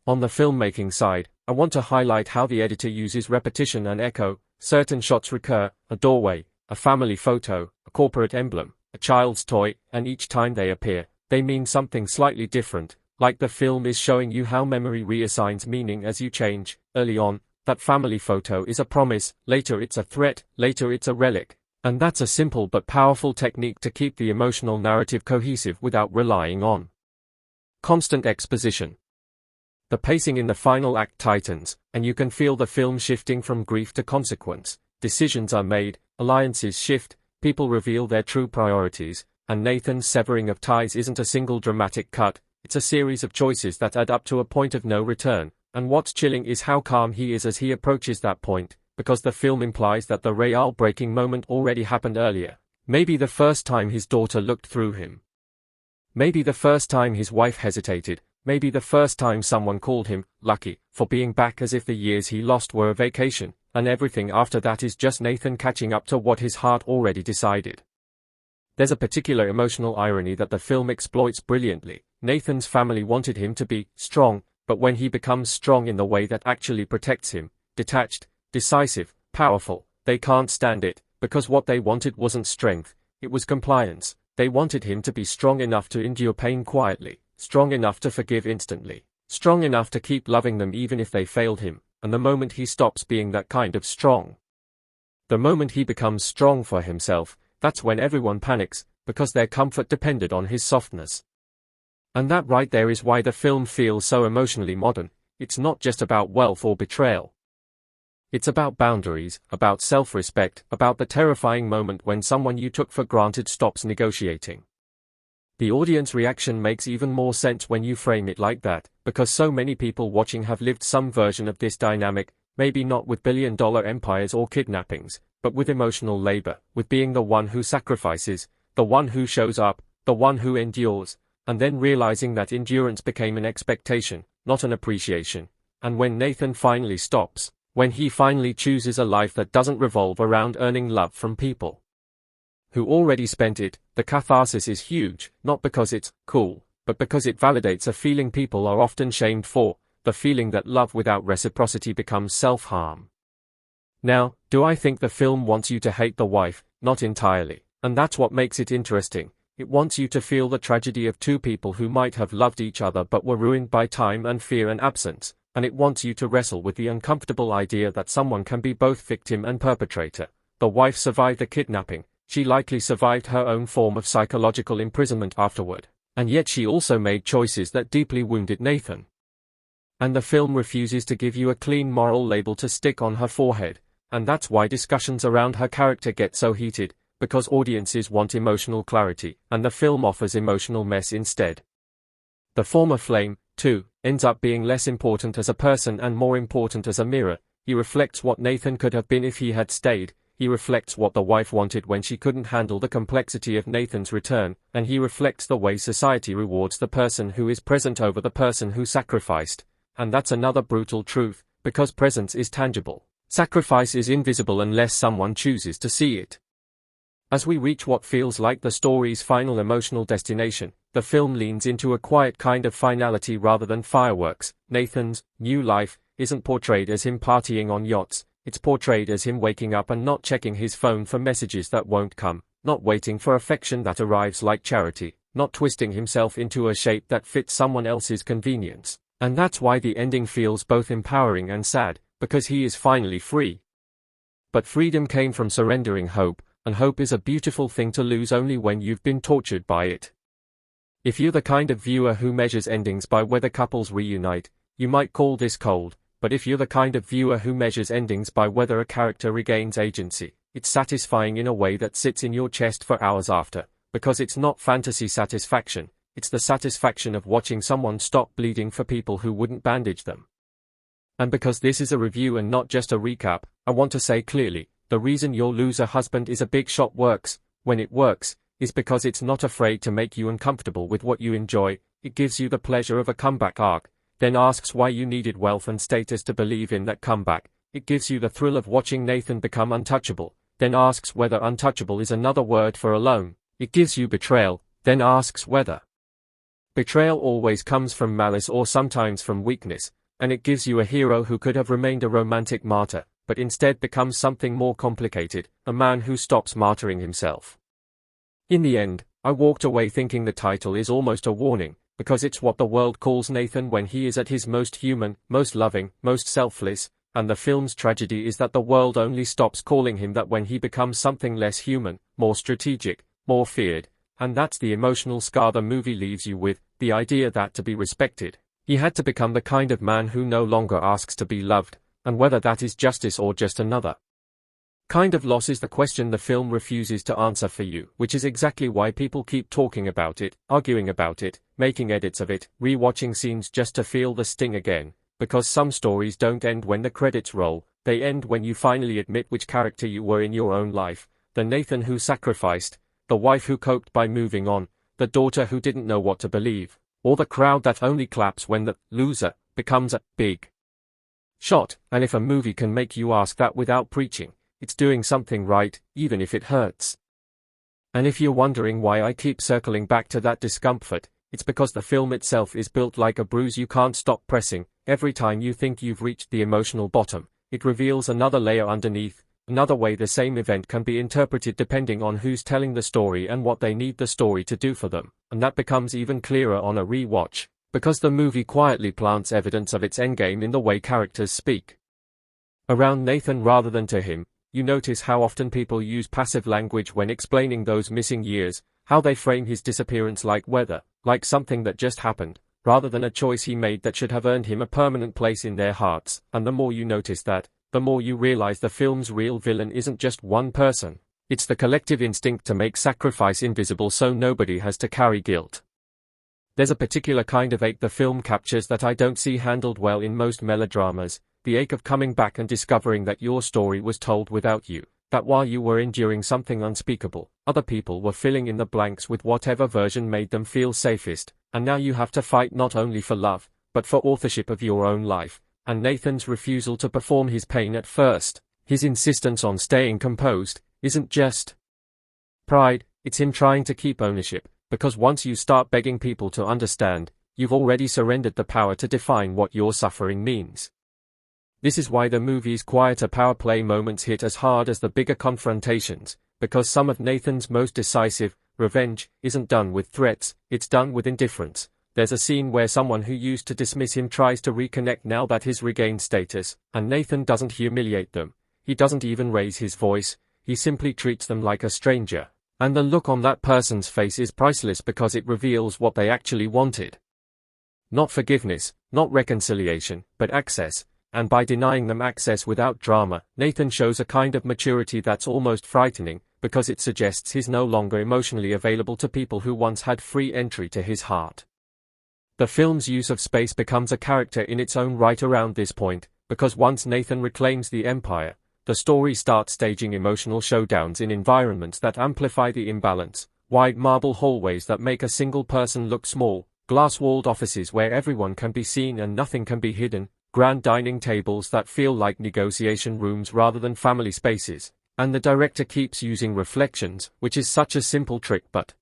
On the filmmaking side, I want to highlight how the editor uses repetition and echo. Certain shots recur: a doorway, a family photo, a corporate emblem, a child's toy, and each time they appear, they mean something slightly different, like the film is showing you how memory reassigns meaning as you change. Early on, that family photo is a promise, later it's a threat, later it's a relic. And that's a simple but powerful technique to keep the emotional narrative cohesive without relying on constant exposition. The pacing in the final act tightens, and you can feel the film shifting from grief to consequence. Decisions are made, alliances shift, people reveal their true priorities, and Nathan's severing of ties isn't a single dramatic cut, it's a series of choices that add up to a point of no return. And what's chilling is how calm he is as he approaches that point, because the film implies that the rail-breaking moment already happened earlier. Maybe the first time his daughter looked through him. Maybe the first time his wife hesitated. Maybe the first time someone called him lucky for being back, as if the years he lost were a vacation, and everything after that is just Nathan catching up to what his heart already decided. There's a particular emotional irony that the film exploits brilliantly. Nathan's family wanted him to be strong, but when he becomes strong in the way that actually protects him, detached, decisive, powerful, they can't stand it, because what they wanted wasn't strength, it was compliance. They wanted him to be strong enough to endure pain quietly, strong enough to forgive instantly, strong enough to keep loving them even if they failed him. And the moment he stops being that kind of strong, the moment he becomes strong for himself, that's when everyone panics, because their comfort depended on his softness. And that right there is why the film feels so emotionally modern. It's not just about wealth or betrayal. It's about boundaries, about self-respect, about the terrifying moment when someone you took for granted stops negotiating. The audience reaction makes even more sense when you frame it like that, because so many people watching have lived some version of this dynamic, maybe not with billion-dollar empires or kidnappings, but with emotional labor, with being the one who sacrifices, the one who shows up, the one who endures, and then realizing that endurance became an expectation, not an appreciation. And when Nathan finally stops, when he finally chooses a life that doesn't revolve around earning love from people who already spent it, the catharsis is huge, not because it's cool, but because it validates a feeling people are often shamed for, the feeling that love without reciprocity becomes self-harm. Now, do I think the film wants you to hate the wife? Not entirely. And that's what makes it interesting. It wants you to feel the tragedy of two people who might have loved each other but were ruined by time and fear and absence. And it wants you to wrestle with the uncomfortable idea that someone can be both victim and perpetrator. The wife survived the kidnapping. She likely survived her own form of psychological imprisonment afterward. And yet she also made choices that deeply wounded Nathan. And the film refuses to give you a clean moral label to stick on her forehead. And that's why discussions around her character get so heated, because audiences want emotional clarity, and the film offers emotional mess instead. The former Flame, too, ends up being less important as a person and more important as a mirror. He reflects what Nathan could have been if he had stayed. He reflects what the wife wanted when she couldn't handle the complexity of Nathan's return, and he reflects the way society rewards the person who is present over the person who sacrificed. And that's another brutal truth, because presence is tangible. Sacrifice is invisible unless someone chooses to see it. As we reach what feels like the story's final emotional destination, the film leans into a quiet kind of finality rather than fireworks. Nathan's new life, isn't portrayed as him partying on yachts, it's portrayed as him waking up and not checking his phone for messages that won't come, not waiting for affection that arrives like charity, not twisting himself into a shape that fits someone else's convenience. And that's why the ending feels both empowering and sad, because he is finally free. But freedom came from surrendering hope, and hope is a beautiful thing to lose only when you've been tortured by it. If you're the kind of viewer who measures endings by whether couples reunite, you might call this cold, but if you're the kind of viewer who measures endings by whether a character regains agency, it's satisfying in a way that sits in your chest for hours after, because it's not fantasy satisfaction, it's the satisfaction of watching someone stop bleeding for people who wouldn't bandage them. And because this is a review and not just a recap, I want to say clearly, the reason Your Loser Husband is a big shot works, when it works, is because it's not afraid to make you uncomfortable with what you enjoy, it gives you the pleasure of a comeback arc, then asks why you needed wealth and status to believe in that comeback, it gives you the thrill of watching Nathan become untouchable, then asks whether untouchable is another word for alone, it gives you betrayal, then asks whether betrayal always comes from malice or sometimes from weakness, and it gives you a hero who could have remained a romantic martyr, but instead becomes something more complicated, a man who stops martyring himself. In the end, I walked away thinking the title is almost a warning, because it's what the world calls Nathan when he is at his most human, most loving, most selfless, and the film's tragedy is that the world only stops calling him that when he becomes something less human, more strategic, more feared, and that's the emotional scar the movie leaves you with, the idea that to be respected, he had to become the kind of man who no longer asks to be loved, and whether that is justice or just another kind of loss is the question the film refuses to answer for you, which is exactly why people keep talking about it, arguing about it, making edits of it, re-watching scenes just to feel the sting again, because some stories don't end when the credits roll, they end when you finally admit which character you were in your own life, the Nathan who sacrificed, the wife who coped by moving on, the daughter who didn't know what to believe, or the crowd that only claps when the loser becomes a big shot. And if a movie can make you ask that without preaching, it's doing something right, even if it hurts. And if you're wondering why I keep circling back to that discomfort, it's because the film itself is built like a bruise you can't stop pressing. Every time you think you've reached the emotional bottom, it reveals another layer underneath, another way the same event can be interpreted depending on who's telling the story and what they need the story to do for them, and that becomes even clearer on a re-watch, because the movie quietly plants evidence of its endgame in the way characters speak around Nathan rather than to him. You notice how often people use passive language when explaining those missing years, how they frame his disappearance like weather, like something that just happened, rather than a choice he made that should have earned him a permanent place in their hearts. And the more you notice that, the more you realize the film's real villain isn't just one person, it's the collective instinct to make sacrifice invisible so nobody has to carry guilt. There's a particular kind of ache the film captures that I don't see handled well in most melodramas, the ache of coming back and discovering that your story was told without you, that while you were enduring something unspeakable, other people were filling in the blanks with whatever version made them feel safest, and now you have to fight not only for love, but for authorship of your own life. And Nathan's refusal to perform his pain at first, his insistence on staying composed, isn't just pride, it's him trying to keep ownership, because once you start begging people to understand, you've already surrendered the power to define what your suffering means. This is why the movie's quieter power play moments hit as hard as the bigger confrontations, because some of Nathan's most decisive revenge isn't done with threats, it's done with indifference. There's a scene where someone who used to dismiss him tries to reconnect now that he's regained status, and Nathan doesn't humiliate them, he doesn't even raise his voice, he simply treats them like a stranger. And the look on that person's face is priceless because it reveals what they actually wanted. Not forgiveness, not reconciliation, but access. And by denying them access without drama, Nathan shows a kind of maturity that's almost frightening, because it suggests he's no longer emotionally available to people who once had free entry to his heart. The film's use of space becomes a character in its own right around this point, because once Nathan reclaims the empire, the story starts staging emotional showdowns in environments that amplify the imbalance, wide marble hallways that make a single person look small, glass-walled offices where everyone can be seen and nothing can be hidden, grand dining tables that feel like negotiation rooms rather than family spaces, and the director keeps using reflections, which is such a simple trick but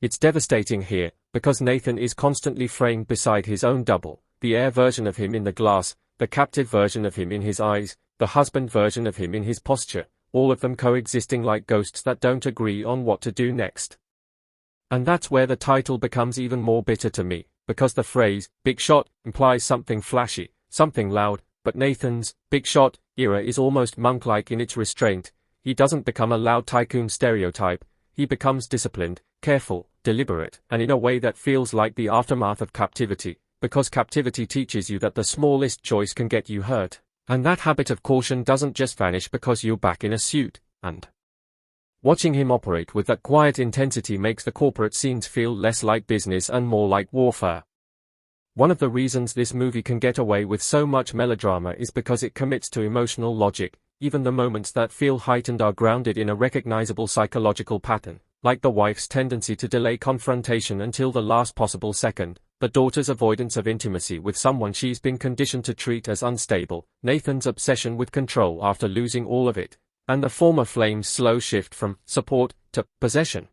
it's devastating here, because Nathan is constantly framed beside his own double, the air version of him in the glass, the captive version of him in his eyes, the husband version of him in his posture, all of them coexisting like ghosts that don't agree on what to do next. And that's where the title becomes even more bitter to me, because the phrase, big shot, implies something flashy, something loud, but Nathan's big shot era is almost monk-like in its restraint. He doesn't become a loud tycoon stereotype, he becomes disciplined, careful, deliberate, and in a way that feels like the aftermath of captivity, because captivity teaches you that the smallest choice can get you hurt, and that habit of caution doesn't just vanish because you're back in a suit, and watching him operate with that quiet intensity makes the corporate scenes feel less like business and more like warfare. One of the reasons this movie can get away with so much melodrama is because it commits to emotional logic. Even the moments that feel heightened are grounded in a recognizable psychological pattern, like the wife's tendency to delay confrontation until the last possible second, the daughter's avoidance of intimacy with someone she's been conditioned to treat as unstable, Nathan's obsession with control after losing all of it, and the former flame's slow shift from support to possession.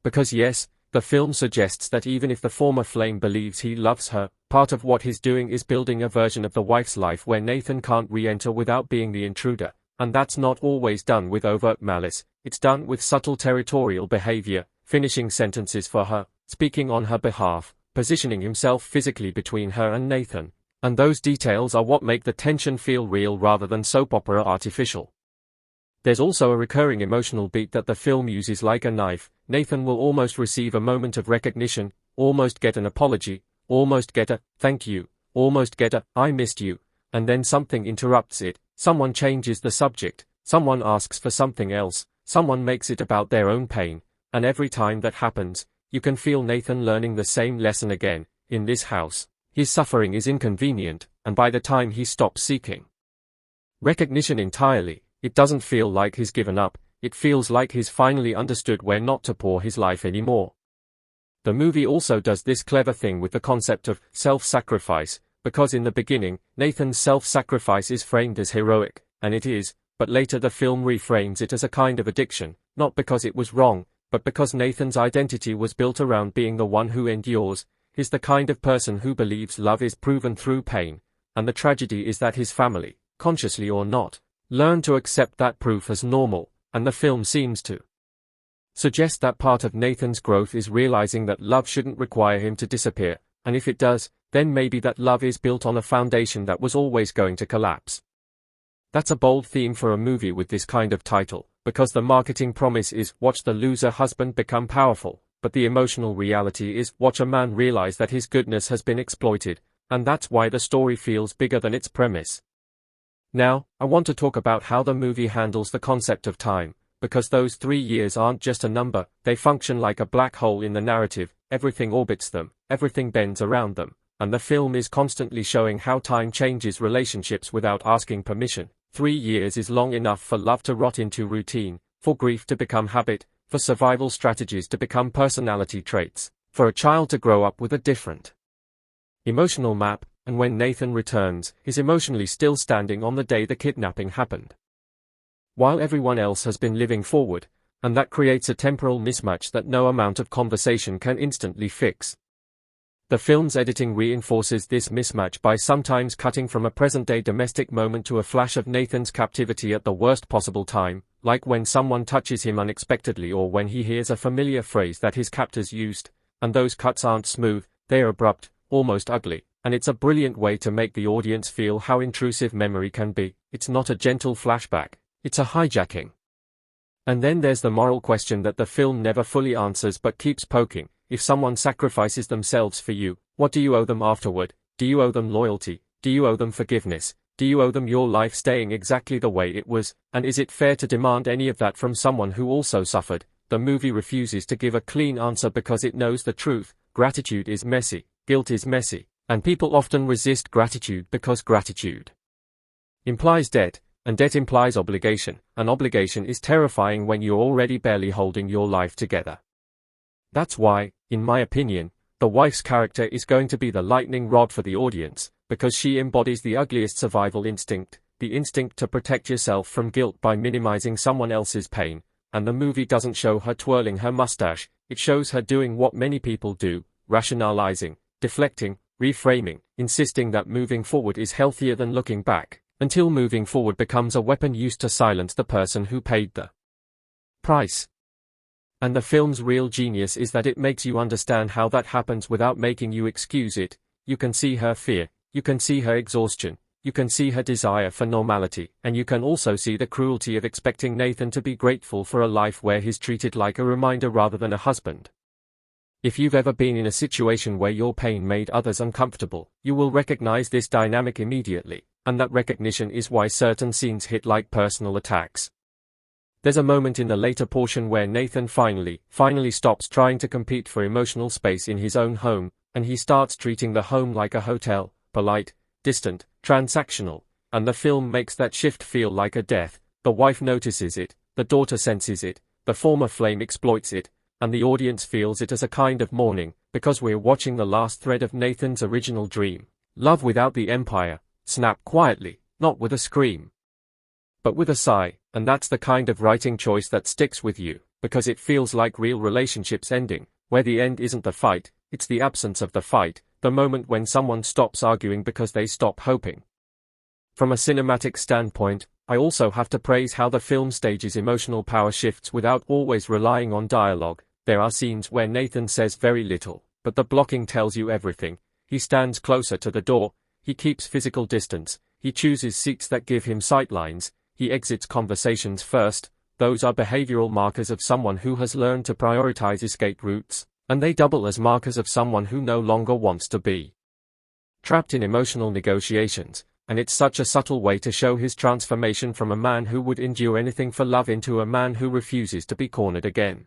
Because yes, the film suggests that even if the former flame believes he loves her, part of what he's doing is building a version of the wife's life where Nathan can't re-enter without being the intruder, and that's not always done with overt malice, it's done with subtle territorial behavior, finishing sentences for her, speaking on her behalf, positioning himself physically between her and Nathan, and those details are what make the tension feel real rather than soap opera artificial. There's also a recurring emotional beat that the film uses like a knife. Nathan will almost receive a moment of recognition, almost get an apology, almost get a thank you, almost get a I missed you, and then something interrupts it, someone changes the subject, someone asks for something else, someone makes it about their own pain, and every time that happens, you can feel Nathan learning the same lesson again. In this house, his suffering is inconvenient, and by the time he stops seeking recognition entirely, it doesn't feel like he's given up, it feels like he's finally understood where not to pour his life anymore. The movie also does this clever thing with the concept of self-sacrifice, because in the beginning, Nathan's self-sacrifice is framed as heroic, and it is, but later the film reframes it as a kind of addiction, not because it was wrong, but because Nathan's identity was built around being the one who endures. He's the kind of person who believes love is proven through pain, and the tragedy is that his family, consciously or not, learn to accept that proof as normal, and the film seems to suggest that part of Nathan's growth is realizing that love shouldn't require him to disappear, and if it does, then maybe that love is built on a foundation that was always going to collapse. That's a bold theme for a movie with this kind of title, because the marketing promise is watch the loser husband become powerful, but the emotional reality is watch a man realize that his goodness has been exploited, and that's why the story feels bigger than its premise. Now, I want to talk about how the movie handles the concept of time, because those 3 years aren't just a number, they function like a black hole in the narrative, everything orbits them, everything bends around them, and the film is constantly showing how time changes relationships without asking permission. 3 years is long enough for love to rot into routine, for grief to become habit, for survival strategies to become personality traits, for a child to grow up with a different emotional map, and when Nathan returns, he's emotionally still standing on the day the kidnapping happened, while everyone else has been living forward, and that creates a temporal mismatch that no amount of conversation can instantly fix. The film's editing reinforces this mismatch by sometimes cutting from a present-day domestic moment to a flash of Nathan's captivity at the worst possible time, like when someone touches him unexpectedly or when he hears a familiar phrase that his captors used, and those cuts aren't smooth, they're abrupt, almost ugly, and it's a brilliant way to make the audience feel how intrusive memory can be. It's not a gentle flashback, it's a hijacking. And then there's the moral question that the film never fully answers but keeps poking. If someone sacrifices themselves for you, what do you owe them afterward? Do you owe them loyalty? Do you owe them forgiveness? Do you owe them your life staying exactly the way it was? And is it fair to demand any of that from someone who also suffered? The movie refuses to give a clean answer because it knows the truth. Gratitude is messy, guilt is messy, and people often resist gratitude because gratitude implies debt, and debt implies obligation, and obligation is terrifying when you're already barely holding your life together. That's why, in my opinion, the wife's character is going to be the lightning rod for the audience, because she embodies the ugliest survival instinct, the instinct to protect yourself from guilt by minimizing someone else's pain, and the movie doesn't show her twirling her mustache, it shows her doing what many people do, rationalizing, deflecting, reframing, insisting that moving forward is healthier than looking back, until moving forward becomes a weapon used to silence the person who paid the price. And the film's real genius is that it makes you understand how that happens without making you excuse it. You can see her fear, you can see her exhaustion, you can see her desire for normality, and you can also see the cruelty of expecting Nathan to be grateful for a life where he's treated like a reminder rather than a husband. If you've ever been in a situation where your pain made others uncomfortable, you will recognize this dynamic immediately, and that recognition is why certain scenes hit like personal attacks. There's a moment in the later portion where Nathan finally stops trying to compete for emotional space in his own home, and he starts treating the home like a hotel, polite, distant, transactional, and the film makes that shift feel like a death. The wife notices it, the daughter senses it, the former flame exploits it, and the audience feels it as a kind of mourning, because we're watching the last thread of Nathan's original dream. Love without the empire, snap quietly, not with a scream, but with a sigh, and that's the kind of writing choice that sticks with you, because it feels like real relationships ending, where the end isn't the fight, it's the absence of the fight, the moment when someone stops arguing because they stop hoping. From a cinematic standpoint, I also have to praise how the film stages emotional power shifts without always relying on dialogue. There are scenes where Nathan says very little, but the blocking tells you everything. He stands closer to the door, he keeps physical distance, he chooses seats that give him sightlines, he exits conversations first. Those are behavioral markers of someone who has learned to prioritize escape routes, and they double as markers of someone who no longer wants to be trapped in emotional negotiations, and it's such a subtle way to show his transformation from a man who would endure anything for love into a man who refuses to be cornered again.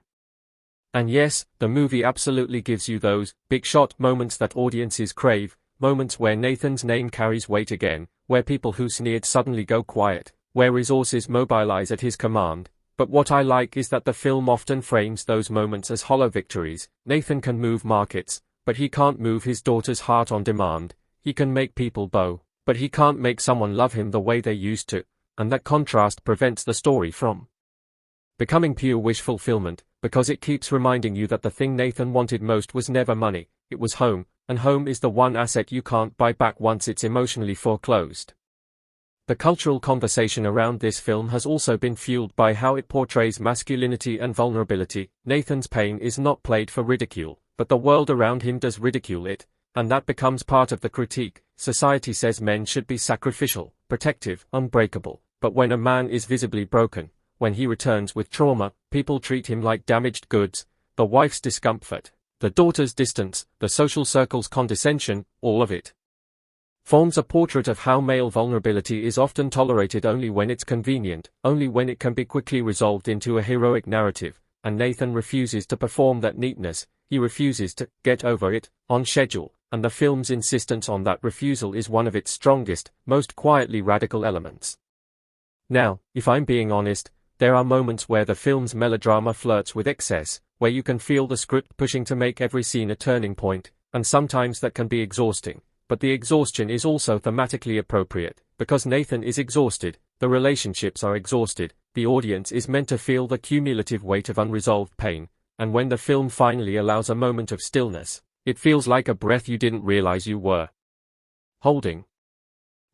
And yes, the movie absolutely gives you those big shot moments that audiences crave, moments where Nathan's name carries weight again, where people who sneered suddenly go quiet, where resources mobilize at his command. But what I like is that the film often frames those moments as hollow victories. Nathan can move markets, but he can't move his daughter's heart on demand. He can make people bow, but he can't make someone love him the way they used to, and that contrast prevents the story from becoming pure wish fulfillment, because it keeps reminding you that the thing Nathan wanted most was never money, it was home, and home is the one asset you can't buy back once it's emotionally foreclosed. The cultural conversation around this film has also been fueled by how it portrays masculinity and vulnerability. Nathan's pain is not played for ridicule, but the world around him does ridicule it, and that becomes part of the critique. Society says men should be sacrificial, protective, unbreakable, but when a man is visibly broken, when he returns with trauma, people treat him like damaged goods. The wife's discomfort, the daughter's distance, the social circle's condescension, all of it forms a portrait of how male vulnerability is often tolerated only when it's convenient, only when it can be quickly resolved into a heroic narrative, and Nathan refuses to perform that neatness. He refuses to get over it on schedule, and the film's insistence on that refusal is one of its strongest, most quietly radical elements. Now, if I'm being honest, there are moments where the film's melodrama flirts with excess, where you can feel the script pushing to make every scene a turning point, and sometimes that can be exhausting. But the exhaustion is also thematically appropriate, because Nathan is exhausted, the relationships are exhausted, the audience is meant to feel the cumulative weight of unresolved pain, and when the film finally allows a moment of stillness, it feels like a breath you didn't realize you were holding.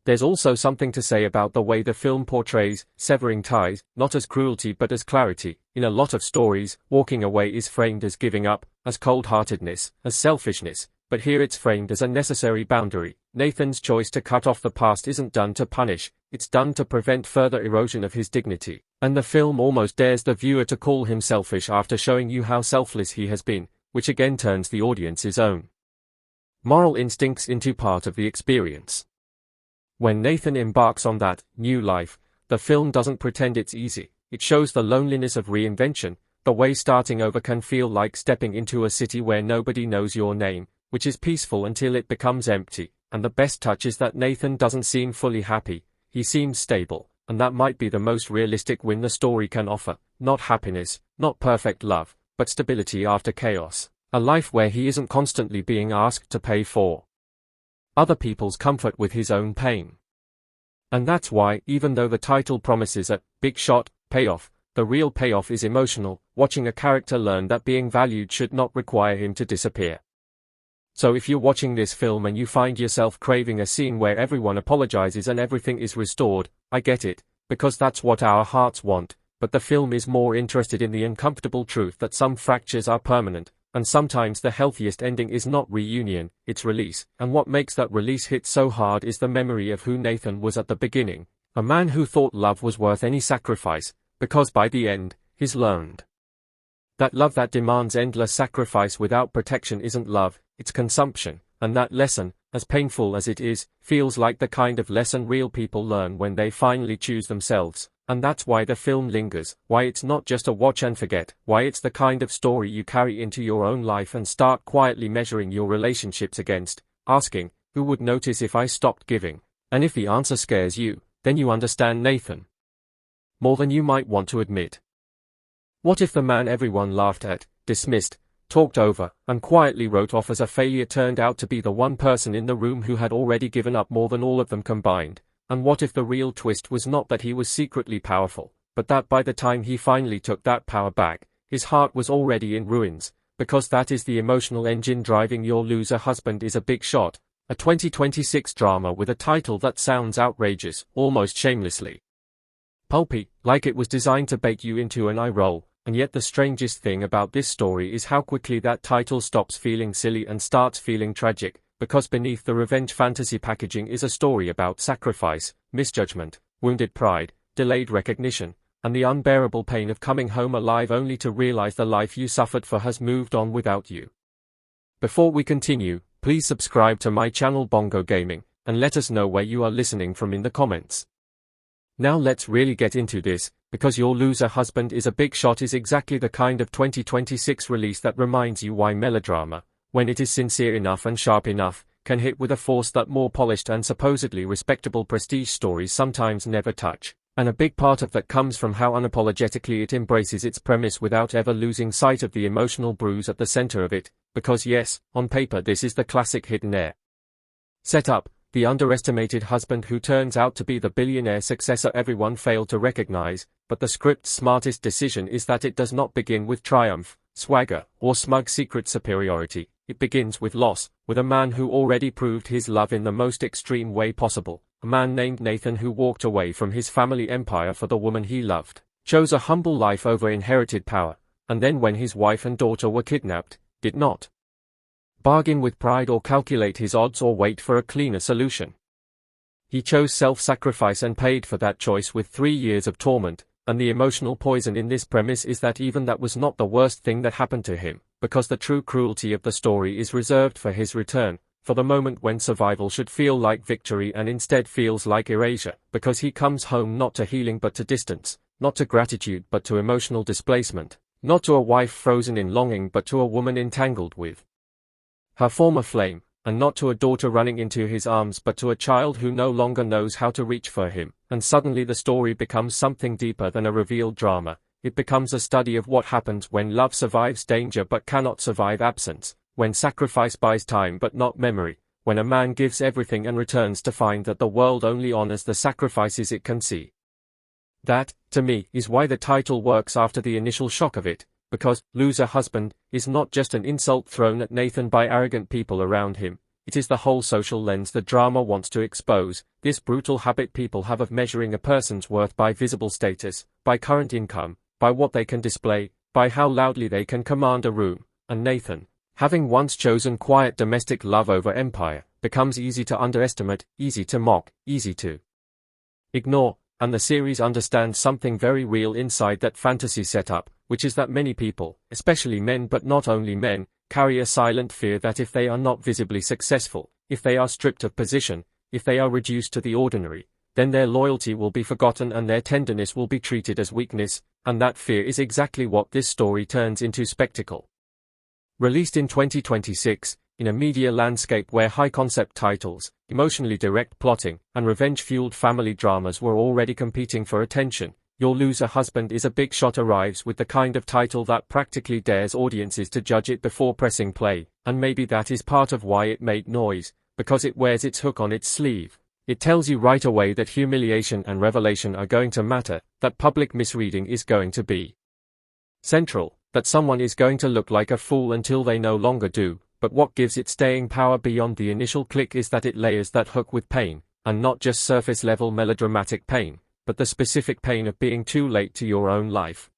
There's also something to say about the way the film portrays severing ties, not as cruelty but as clarity. In a lot of stories, walking away is framed as giving up, as cold-heartedness, as selfishness, but here it's framed as a necessary boundary. Nathan's choice to cut off the past isn't done to punish, it's done to prevent further erosion of his dignity, and the film almost dares the viewer to call him selfish after showing you how selfless he has been, which again turns the audience's own moral instincts into part of the experience. When Nathan embarks on that new life, the film doesn't pretend it's easy. It shows the loneliness of reinvention, the way starting over can feel like stepping into a city where nobody knows your name, which is peaceful until it becomes empty, and the best touch is that Nathan doesn't seem fully happy, he seems stable, and that might be the most realistic win the story can offer. Not happiness, not perfect love, but stability after chaos, a life where he isn't constantly being asked to pay for other people's comfort with his own pain. And that's why, even though the title promises a big shot payoff, the real payoff is emotional, watching a character learn that being valued should not require him to disappear. So if you're watching this film and you find yourself craving a scene where everyone apologizes and everything is restored, I get it, because that's what our hearts want, but the film is more interested in the uncomfortable truth that some fractures are permanent, and sometimes the healthiest ending is not reunion, it's release, and what makes that release hit so hard is the memory of who Nathan was at the beginning, a man who thought love was worth any sacrifice, because by the end, he's learned that love that demands endless sacrifice without protection isn't love, it's consumption, and that lesson, as painful as it is, feels like the kind of lesson real people learn when they finally choose themselves, and that's why the film lingers, why it's not just a watch and forget, why it's the kind of story you carry into your own life and start quietly measuring your relationships against, asking, who would notice if I stopped giving? And if the answer scares you, then you understand Nathan more than you might want to admit. What if the man everyone laughed at, dismissed, talked over, and quietly wrote off as a failure turned out to be the one person in the room who had already given up more than all of them combined? And what if the real twist was not that he was secretly powerful, but that by the time he finally took that power back, his heart was already in ruins, because that is the emotional engine driving Your Loser Husband is a Big Shot, a 2026 drama with a title that sounds outrageous, almost shamelessly pulpy, like it was designed to bait you into an eye roll. And yet the strangest thing about this story is how quickly that title stops feeling silly and starts feeling tragic, because beneath the revenge fantasy packaging is a story about sacrifice, misjudgment, wounded pride, delayed recognition, and the unbearable pain of coming home alive only to realize the life you suffered for has moved on without you. Before we continue, please subscribe to my channel Bongo Gaming, and let us know where you are listening from in the comments. Now let's really get into this, because Your Loser Husband is a Big Shot is exactly the kind of 2026 release that reminds you why melodrama, when it is sincere enough and sharp enough, can hit with a force that more polished and supposedly respectable prestige stories sometimes never touch, and a big part of that comes from how unapologetically it embraces its premise without ever losing sight of the emotional bruise at the center of it, because yes, on paper this is the classic hidden heir setup, the underestimated husband who turns out to be the billionaire successor everyone failed to recognize, but the script's smartest decision is that it does not begin with triumph, swagger, or smug secret superiority. It begins with loss, with a man who already proved his love in the most extreme way possible, a man named Nathan who walked away from his family empire for the woman he loved, chose a humble life over inherited power, and then when his wife and daughter were kidnapped, did not bargain with pride or calculate his odds or wait for a cleaner solution. He chose self-sacrifice and paid for that choice with 3 years of torment, and the emotional poison in this premise is that even that was not the worst thing that happened to him, because the true cruelty of the story is reserved for his return, for the moment when survival should feel like victory and instead feels like erasure, because he comes home not to healing but to distance, not to gratitude but to emotional displacement, not to a wife frozen in longing but to a woman entangled with her former flame, and not to a daughter running into his arms but to a child who no longer knows how to reach for him, and suddenly the story becomes something deeper than a revealed drama. It becomes a study of what happens when love survives danger but cannot survive absence, when sacrifice buys time but not memory, when a man gives everything and returns to find that the world only honors the sacrifices it can see. That, to me, is why the title works after the initial shock of it, because Loser Husband is not just an insult thrown at Nathan by arrogant people around him, it is the whole social lens the drama wants to expose, this brutal habit people have of measuring a person's worth by visible status, by current income, by what they can display, by how loudly they can command a room, and Nathan, having once chosen quiet domestic love over empire, becomes easy to underestimate, easy to mock, easy to ignore, and the series understands something very real inside that fantasy setup, which is that many people, especially men but not only men, carry a silent fear that if they are not visibly successful, if they are stripped of position, if they are reduced to the ordinary, then their loyalty will be forgotten and their tenderness will be treated as weakness, and that fear is exactly what this story turns into spectacle. Released in 2026, in a media landscape where high-concept titles, emotionally direct plotting, and revenge-fueled family dramas were already competing for attention, Your Loser Husband is a Big Shot arrives with the kind of title that practically dares audiences to judge it before pressing play, and maybe that is part of why it made noise, because it wears its hook on its sleeve. It tells you right away that humiliation and revelation are going to matter, that public misreading is going to be central, that someone is going to look like a fool until they no longer do, but what gives it staying power beyond the initial click is that it layers that hook with pain, and not just surface-level melodramatic pain, but the specific pain of being too late to your own life.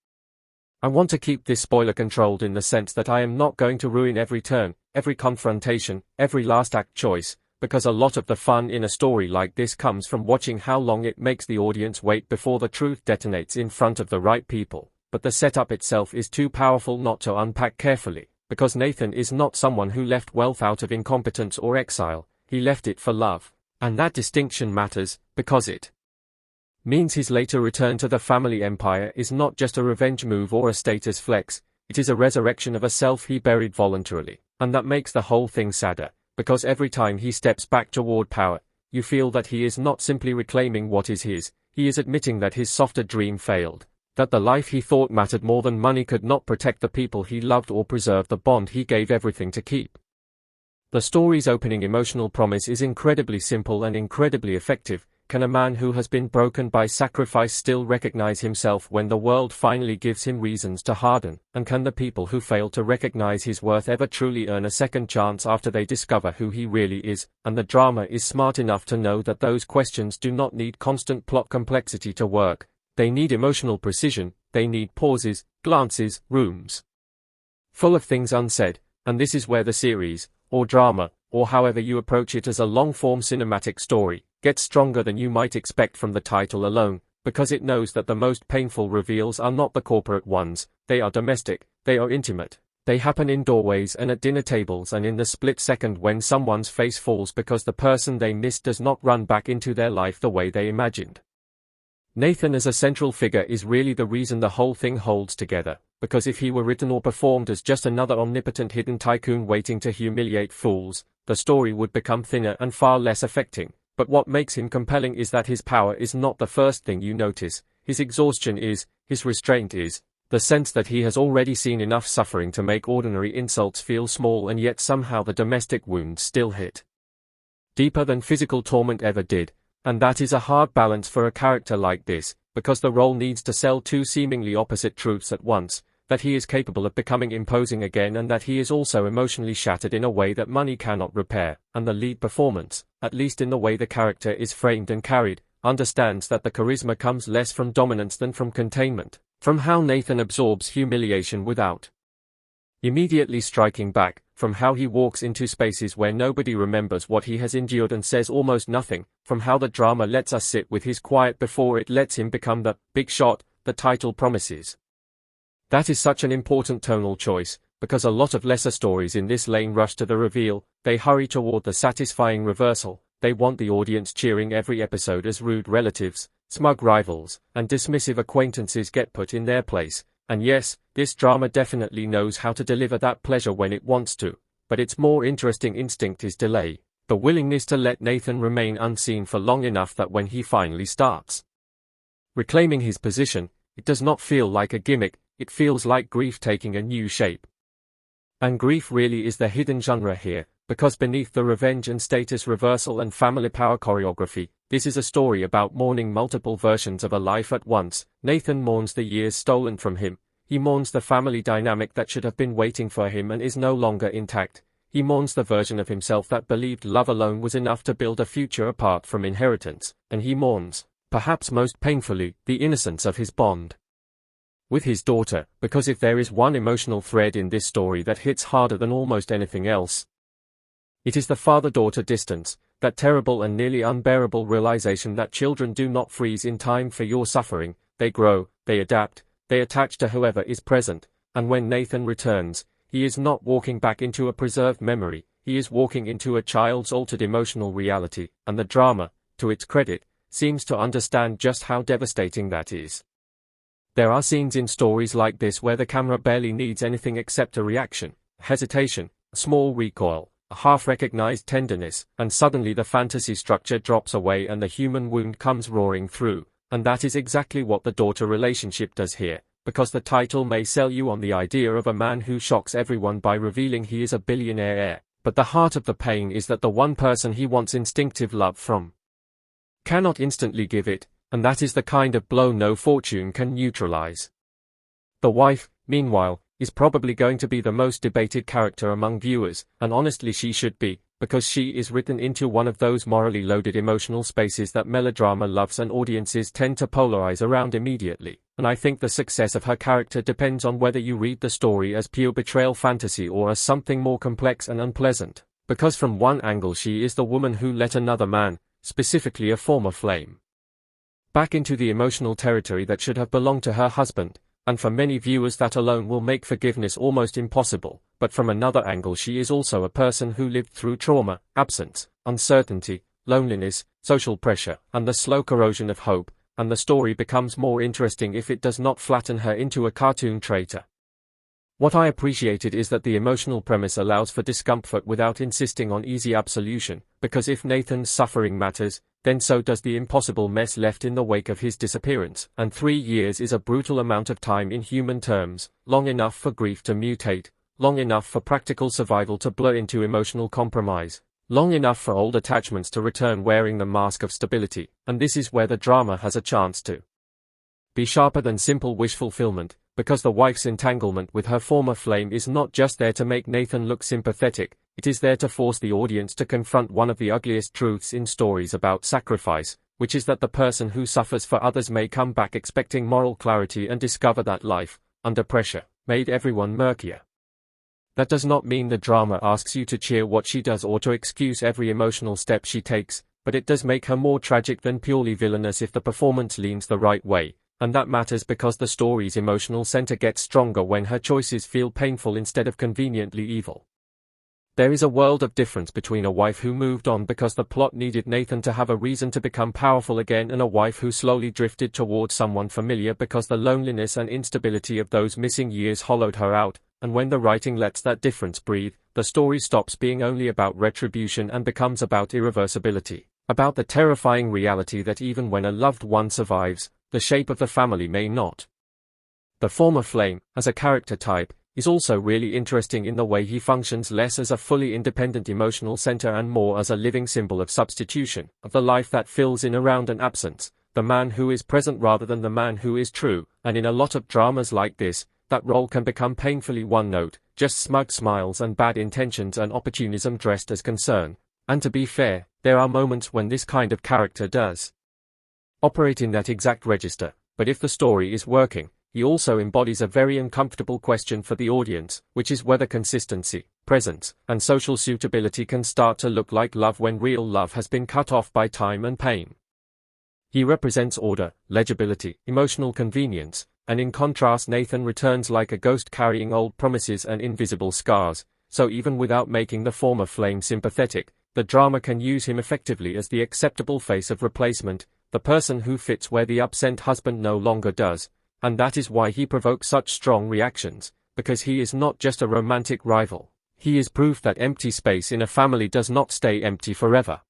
I want to keep this spoiler controlled in the sense that I am not going to ruin every turn, every confrontation, every last act choice, because a lot of the fun in a story like this comes from watching how long it makes the audience wait before the truth detonates in front of the right people, but the setup itself is too powerful not to unpack carefully, because Nathan is not someone who left wealth out of incompetence or exile, he left it for love, and that distinction matters, because it means his later return to the family empire is not just a revenge move or a status flex, it is a resurrection of a self he buried voluntarily, and that makes the whole thing sadder, because every time he steps back toward power, you feel that he is not simply reclaiming what is his, he is admitting that his softer dream failed, that the life he thought mattered more than money could not protect the people he loved or preserve the bond he gave everything to keep. The story's opening emotional promise is incredibly simple and incredibly effective. Can a man who has been broken by sacrifice still recognize himself when the world finally gives him reasons to harden? And can the people who fail to recognize his worth ever truly earn a second chance after they discover who he really is? And the drama is smart enough to know that those questions do not need constant plot complexity to work. They need emotional precision, they need pauses, glances, rooms full of things unsaid, and this is where the series, or drama, or however you approach it as a long-form cinematic story, gets stronger than you might expect from the title alone, because it knows that the most painful reveals are not the corporate ones, they are domestic, they are intimate, they happen in doorways and at dinner tables and in the split second when someone's face falls because the person they missed does not run back into their life the way they imagined. Nathan as a central figure is really the reason the whole thing holds together, because if he were written or performed as just another omnipotent hidden tycoon waiting to humiliate fools, the story would become thinner and far less affecting. But what makes him compelling is that his power is not the first thing you notice, his exhaustion is, his restraint is, the sense that he has already seen enough suffering to make ordinary insults feel small and yet somehow the domestic wounds still hit deeper than physical torment ever did, and that is a hard balance for a character like this, because the role needs to sell two seemingly opposite truths at once, that he is capable of becoming imposing again and that he is also emotionally shattered in a way that money cannot repair, and the lead performance, at least in the way the character is framed and carried, understands that the charisma comes less from dominance than from containment, from how Nathan absorbs humiliation without immediately striking back, from how he walks into spaces where nobody remembers what he has endured and says almost nothing, from how the drama lets us sit with his quiet before it lets him become the big shot the title promises. That is such an important tonal choice, because a lot of lesser stories in this lane rush to the reveal, they hurry toward the satisfying reversal, they want the audience cheering every episode as rude relatives, smug rivals, and dismissive acquaintances get put in their place, and yes, this drama definitely knows how to deliver that pleasure when it wants to, but its more interesting instinct is delay, the willingness to let Nathan remain unseen for long enough that when he finally starts reclaiming his position, it does not feel like a gimmick, it feels like grief taking a new shape. And grief really is the hidden genre here, because beneath the revenge and status reversal and family power choreography, this is a story about mourning multiple versions of a life at once. Nathan mourns the years stolen from him, he mourns the family dynamic that should have been waiting for him and is no longer intact, he mourns the version of himself that believed love alone was enough to build a future apart from inheritance, and he mourns, perhaps most painfully, the innocence of his bond with his daughter, because if there is one emotional thread in this story that hits harder than almost anything else, it is the father-daughter distance, that terrible and nearly unbearable realization that children do not freeze in time for your suffering, they grow, they adapt, they attach to whoever is present, and when Nathan returns, he is not walking back into a preserved memory, he is walking into a child's altered emotional reality, and the drama, to its credit, seems to understand just how devastating that is. There are scenes in stories like this where the camera barely needs anything except a reaction, hesitation, a small recoil, a half-recognized tenderness, and suddenly the fantasy structure drops away and the human wound comes roaring through, and that is exactly what the daughter relationship does here, because the title may sell you on the idea of a man who shocks everyone by revealing he is a billionaire heir, but the heart of the pain is that the one person he wants instinctive love from cannot instantly give it, and that is the kind of blow no fortune can neutralize. The wife, meanwhile, is probably going to be the most debated character among viewers, and honestly she should be, because she is written into one of those morally loaded emotional spaces that melodrama loves and audiences tend to polarize around immediately, and I think the success of her character depends on whether you read the story as pure betrayal fantasy or as something more complex and unpleasant, because from one angle she is the woman who let another man, specifically a former flame, back into the emotional territory that should have belonged to her husband, and for many viewers that alone will make forgiveness almost impossible, but from another angle she is also a person who lived through trauma, absence, uncertainty, loneliness, social pressure, and the slow corrosion of hope, and the story becomes more interesting if it does not flatten her into a cartoon traitor. What I appreciated is that the emotional premise allows for discomfort without insisting on easy absolution, because if Nathan's suffering matters, then so does the impossible mess left in the wake of his disappearance, and 3 years is a brutal amount of time in human terms, long enough for grief to mutate, long enough for practical survival to blur into emotional compromise, long enough for old attachments to return wearing the mask of stability, and this is where the drama has a chance to be sharper than simple wish fulfillment, because the wife's entanglement with her former flame is not just there to make Nathan look sympathetic, it is there to force the audience to confront one of the ugliest truths in stories about sacrifice, which is that the person who suffers for others may come back expecting moral clarity and discover that life, under pressure, made everyone murkier. That does not mean the drama asks you to cheer what she does or to excuse every emotional step she takes, but it does make her more tragic than purely villainous if the performance leans the right way. And that matters because the story's emotional center gets stronger when her choices feel painful instead of conveniently evil. There is a world of difference between a wife who moved on because the plot needed Nathan to have a reason to become powerful again and a wife who slowly drifted towards someone familiar because the loneliness and instability of those missing years hollowed her out, and when the writing lets that difference breathe, the story stops being only about retribution and becomes about irreversibility, about the terrifying reality that even when a loved one survives, the shape of the family may not. The former flame, as a character type, is also really interesting in the way he functions less as a fully independent emotional center and more as a living symbol of substitution, of the life that fills in around an absence, the man who is present rather than the man who is true, and in a lot of dramas like this, that role can become painfully one note, just smug smiles and bad intentions and opportunism dressed as concern, and to be fair, there are moments when this kind of character does operate in that exact register, but if the story is working, he also embodies a very uncomfortable question for the audience, which is whether consistency, presence, and social suitability can start to look like love when real love has been cut off by time and pain. He represents order, legibility, emotional convenience, and in contrast Nathan returns like a ghost carrying old promises and invisible scars, so even without making the former flame sympathetic, the drama can use him effectively as the acceptable face of replacement, the person who fits where the absent husband no longer does, and that is why he provokes such strong reactions, because he is not just a romantic rival, he is proof that empty space in a family does not stay empty forever.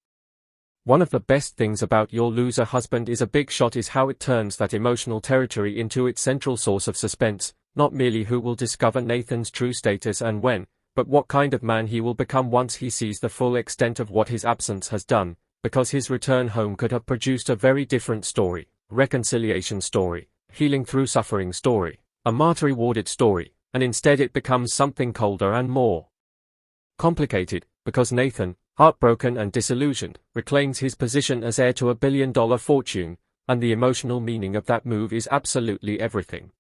One of the best things about Your Loser Husband is a Big Shot is how it turns that emotional territory into its central source of suspense, not merely who will discover Nathan's true status and when, but what kind of man he will become once he sees the full extent of what his absence has done, because his return home could have produced a very different story, reconciliation story, healing through suffering story, a martyr-rewarded story, and instead it becomes something colder and more complicated, because Nathan, heartbroken and disillusioned, reclaims his position as heir to a billion-dollar fortune, and the emotional meaning of that move is absolutely everything.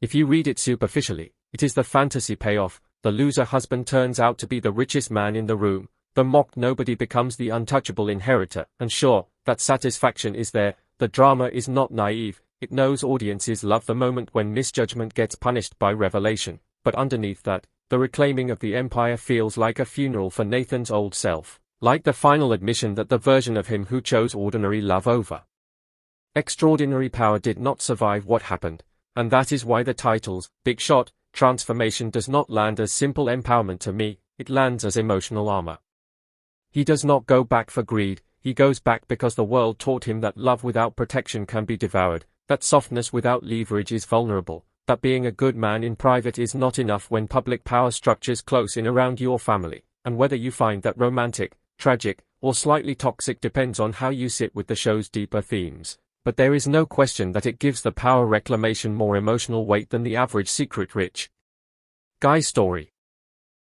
If you read it superficially, it is the fantasy payoff, the loser husband turns out to be the richest man in the room, the mocked nobody becomes the untouchable inheritor, and sure, that satisfaction is there, the drama is not naive, it knows audiences love the moment when misjudgment gets punished by revelation, but underneath that, the reclaiming of the empire feels like a funeral for Nathan's old self, like the final admission that the version of him who chose ordinary love over extraordinary power did not survive what happened, and that is why the title's Big Shot, transformation does not land as simple empowerment to me, it lands as emotional armor. He does not go back for greed, he goes back because the world taught him that love without protection can be devoured, that softness without leverage is vulnerable, that being a good man in private is not enough when public power structures close in around your family, and whether you find that romantic, tragic, or slightly toxic depends on how you sit with the show's deeper themes. But there is no question that it gives the power reclamation more emotional weight than the average secret rich. Guy story.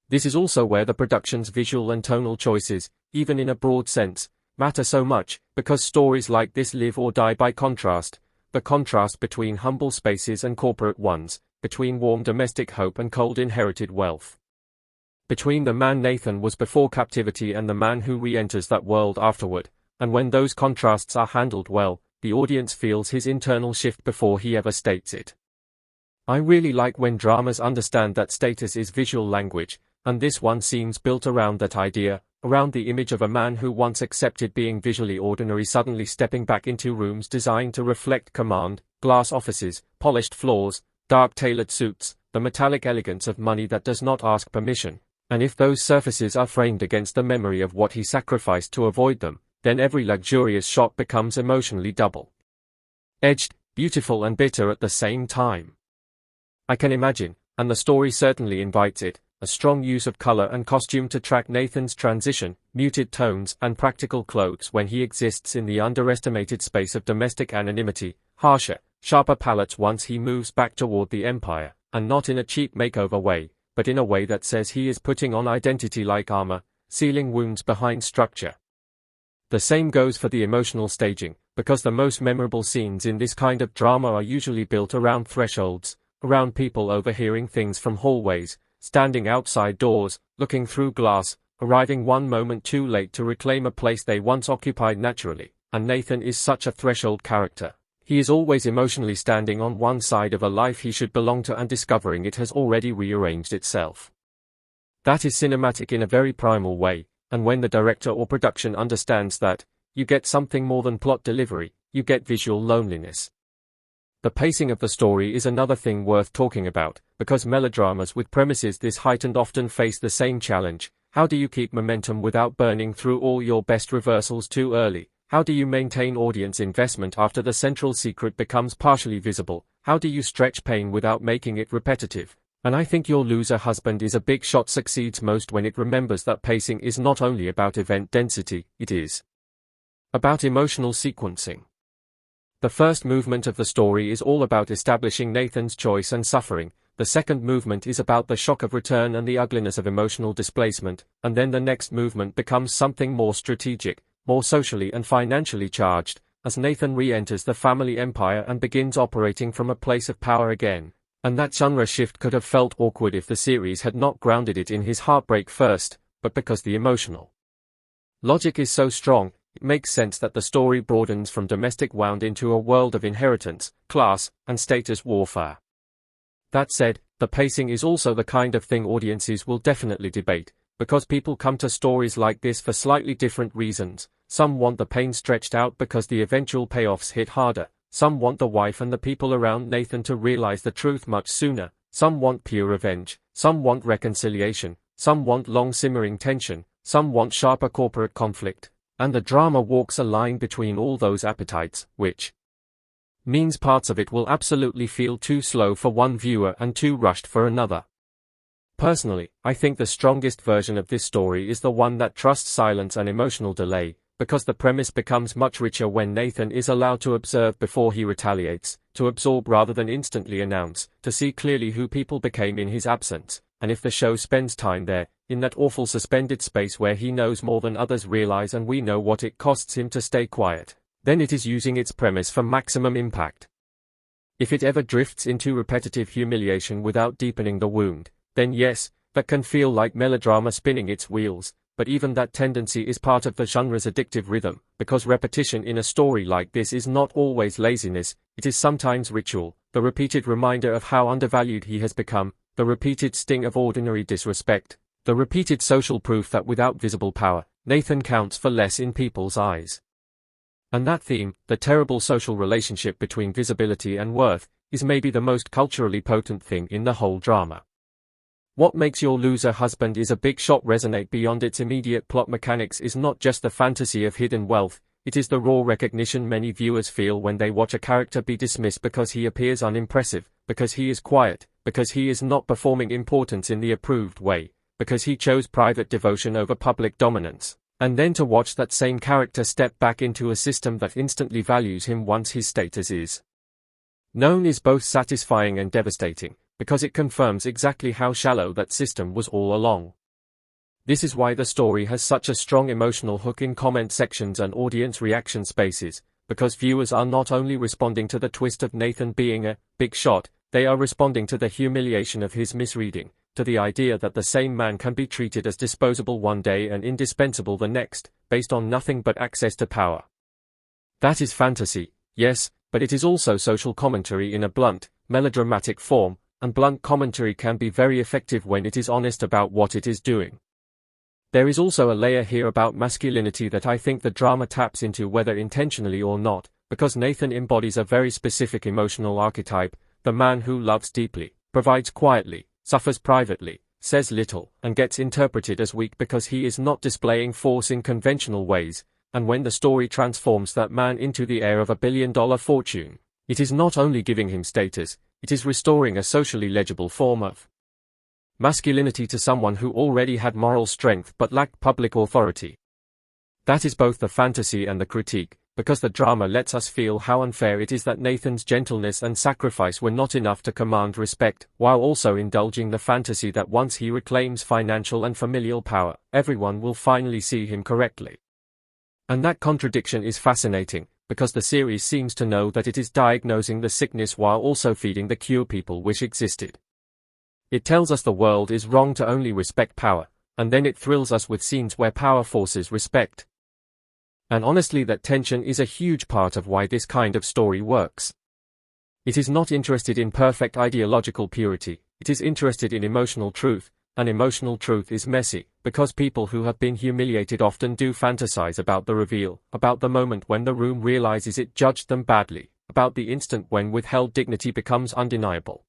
This is also where the production's visual and tonal choices, even in a broad sense, matter so much, because stories like this live or die by contrast, the contrast between humble spaces and corporate ones, between warm domestic hope and cold inherited wealth. Between the man Nathan was before captivity and the man who re-enters that world afterward, and when those contrasts are handled well, the audience feels his internal shift before he ever states it. I really like when dramas understand that status is visual language, and this one seems built around that idea, around the image of a man who once accepted being visually ordinary suddenly stepping back into rooms designed to reflect command, glass offices, polished floors, dark tailored suits, the metallic elegance of money that does not ask permission, and if those surfaces are framed against the memory of what he sacrificed to avoid them, then every luxurious shot becomes emotionally double-edged, beautiful and bitter at the same time. I can imagine, and the story certainly invites it, a strong use of color and costume to track Nathan's transition, muted tones and practical clothes when he exists in the underestimated space of domestic anonymity, harsher, sharper palettes once he moves back toward the empire, and not in a cheap makeover way, but in a way that says he is putting on identity like armor, sealing wounds behind structure. The same goes for the emotional staging, because the most memorable scenes in this kind of drama are usually built around thresholds, around people overhearing things from hallways, standing outside doors, looking through glass, arriving one moment too late to reclaim a place they once occupied naturally, and Nathan is such a threshold character. He is always emotionally standing on one side of a life he should belong to and discovering it has already rearranged itself. That is cinematic in a very primal way, and when the director or production understands that, you get something more than plot delivery, you get visual loneliness. The pacing of the story is another thing worth talking about, because melodramas with premises this heightened often face the same challenge. How do you keep momentum without burning through all your best reversals too early? How do you maintain audience investment after the central secret becomes partially visible? How do you stretch pain without making it repetitive? And I think Your Loser Husband is a big shot succeeds most when it remembers that pacing is not only about event density, it is about emotional sequencing. The first movement of the story is all about establishing Nathan's choice and suffering, the second movement is about the shock of return and the ugliness of emotional displacement, and then the next movement becomes something more strategic, more socially and financially charged, as Nathan re-enters the family empire and begins operating from a place of power again. And that genre shift could have felt awkward if the series had not grounded it in his heartbreak first, but because the emotional logic is so strong, it makes sense that the story broadens from domestic wound into a world of inheritance, class, and status warfare. That said, the pacing is also the kind of thing audiences will definitely debate, because people come to stories like this for slightly different reasons. Some want the pain stretched out because the eventual payoffs hit harder, some want the wife and the people around Nathan to realize the truth much sooner, some want pure revenge, some want reconciliation, some want long simmering tension, some want sharper corporate conflict. And the drama walks a line between all those appetites, which means parts of it will absolutely feel too slow for one viewer and too rushed for another. Personally, I think the strongest version of this story is the one that trusts silence and emotional delay, because the premise becomes much richer when Nathan is allowed to observe before he retaliates, to absorb rather than instantly announce, to see clearly who people became in his absence, and if the show spends time there, in that awful suspended space where he knows more than others realize and we know what it costs him to stay quiet, then it is using its premise for maximum impact. If it ever drifts into repetitive humiliation without deepening the wound, then yes, that can feel like melodrama spinning its wheels, but even that tendency is part of the genre's addictive rhythm, because repetition in a story like this is not always laziness, it is sometimes ritual, the repeated reminder of how undervalued he has become, the repeated sting of ordinary disrespect, the repeated social proof that without visible power, Nathan counts for less in people's eyes. And that theme, the terrible social relationship between visibility and worth, is maybe the most culturally potent thing in the whole drama. What makes Your Loser Husband is a big shot resonate beyond its immediate plot mechanics is not just the fantasy of hidden wealth, it is the raw recognition many viewers feel when they watch a character be dismissed because he appears unimpressive, because he is quiet, because he is not performing importance in the approved way, because he chose private devotion over public dominance, and then to watch that same character step back into a system that instantly values him once his status is known is both satisfying and devastating, because it confirms exactly how shallow that system was all along. This is why the story has such a strong emotional hook in comment sections and audience reaction spaces, because viewers are not only responding to the twist of Nathan being a big shot, they are responding to the humiliation of his misreading, to the idea that the same man can be treated as disposable one day and indispensable the next, based on nothing but access to power. That is fantasy, yes, but it is also social commentary in a blunt, melodramatic form, and blunt commentary can be very effective when it is honest about what it is doing. There is also a layer here about masculinity that I think the drama taps into, whether intentionally or not, because Nathan embodies a very specific emotional archetype, the man who loves deeply, provides quietly, suffers privately, says little, and gets interpreted as weak because he is not displaying force in conventional ways, and when the story transforms that man into the heir of a billion-dollar fortune, it is not only giving him status, it is restoring a socially legible form of masculinity to someone who already had moral strength but lacked public authority. That is both the fantasy and the critique, because the drama lets us feel how unfair it is that Nathan's gentleness and sacrifice were not enough to command respect, while also indulging the fantasy that once he reclaims financial and familial power, everyone will finally see him correctly. And that contradiction is fascinating, because the series seems to know that it is diagnosing the sickness while also feeding the cure people wish existed. It tells us the world is wrong to only respect power, and then it thrills us with scenes where power forces respect. And honestly, that tension is a huge part of why this kind of story works. It is not interested in perfect ideological purity, it is interested in emotional truth, and emotional truth is messy, because people who have been humiliated often do fantasize about the reveal, about the moment when the room realizes it judged them badly, about the instant when withheld dignity becomes undeniable.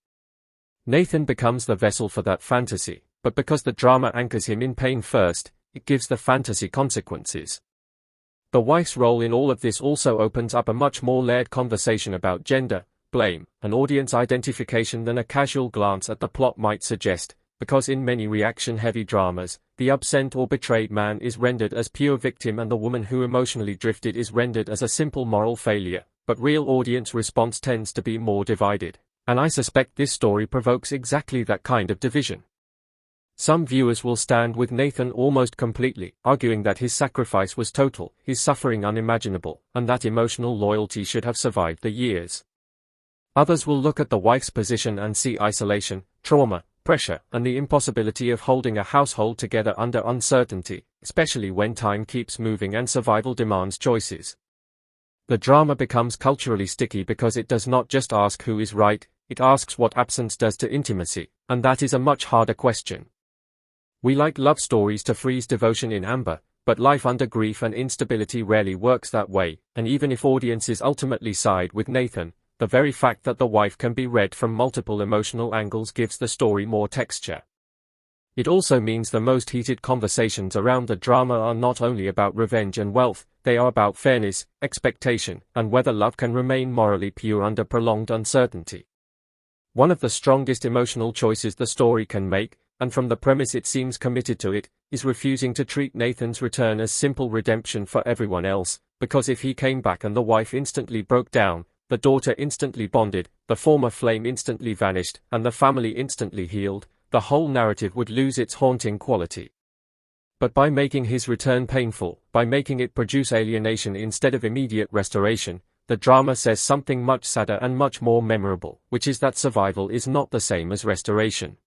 Nathan becomes the vessel for that fantasy, but because the drama anchors him in pain first, it gives the fantasy consequences. The wife's role in all of this also opens up a much more layered conversation about gender, blame, and audience identification than a casual glance at the plot might suggest, because in many reaction-heavy dramas, the absent or betrayed man is rendered as pure victim and the woman who emotionally drifted is rendered as a simple moral failure, but real audience response tends to be more divided, and I suspect this story provokes exactly that kind of division. Some viewers will stand with Nathan almost completely, arguing that his sacrifice was total, his suffering unimaginable, and that emotional loyalty should have survived the years. Others will look at the wife's position and see isolation, trauma, pressure, and the impossibility of holding a household together under uncertainty, especially when time keeps moving and survival demands choices. The drama becomes culturally sticky because it does not just ask who is right, it asks what absence does to intimacy, and that is a much harder question. We like love stories to freeze devotion in amber, but life under grief and instability rarely works that way, and even if audiences ultimately side with Nathan, the very fact that the wife can be read from multiple emotional angles gives the story more texture. It also means the most heated conversations around the drama are not only about revenge and wealth, they are about fairness, expectation, and whether love can remain morally pure under prolonged uncertainty. One of the strongest emotional choices the story can make, and from the premise it seems committed to it, is refusing to treat Nathan's return as simple redemption for everyone else, because if he came back and the wife instantly broke down, the daughter instantly bonded, the former flame instantly vanished, and the family instantly healed, the whole narrative would lose its haunting quality. But by making his return painful, by making it produce alienation instead of immediate restoration, the drama says something much sadder and much more memorable, which is that survival is not the same as restoration.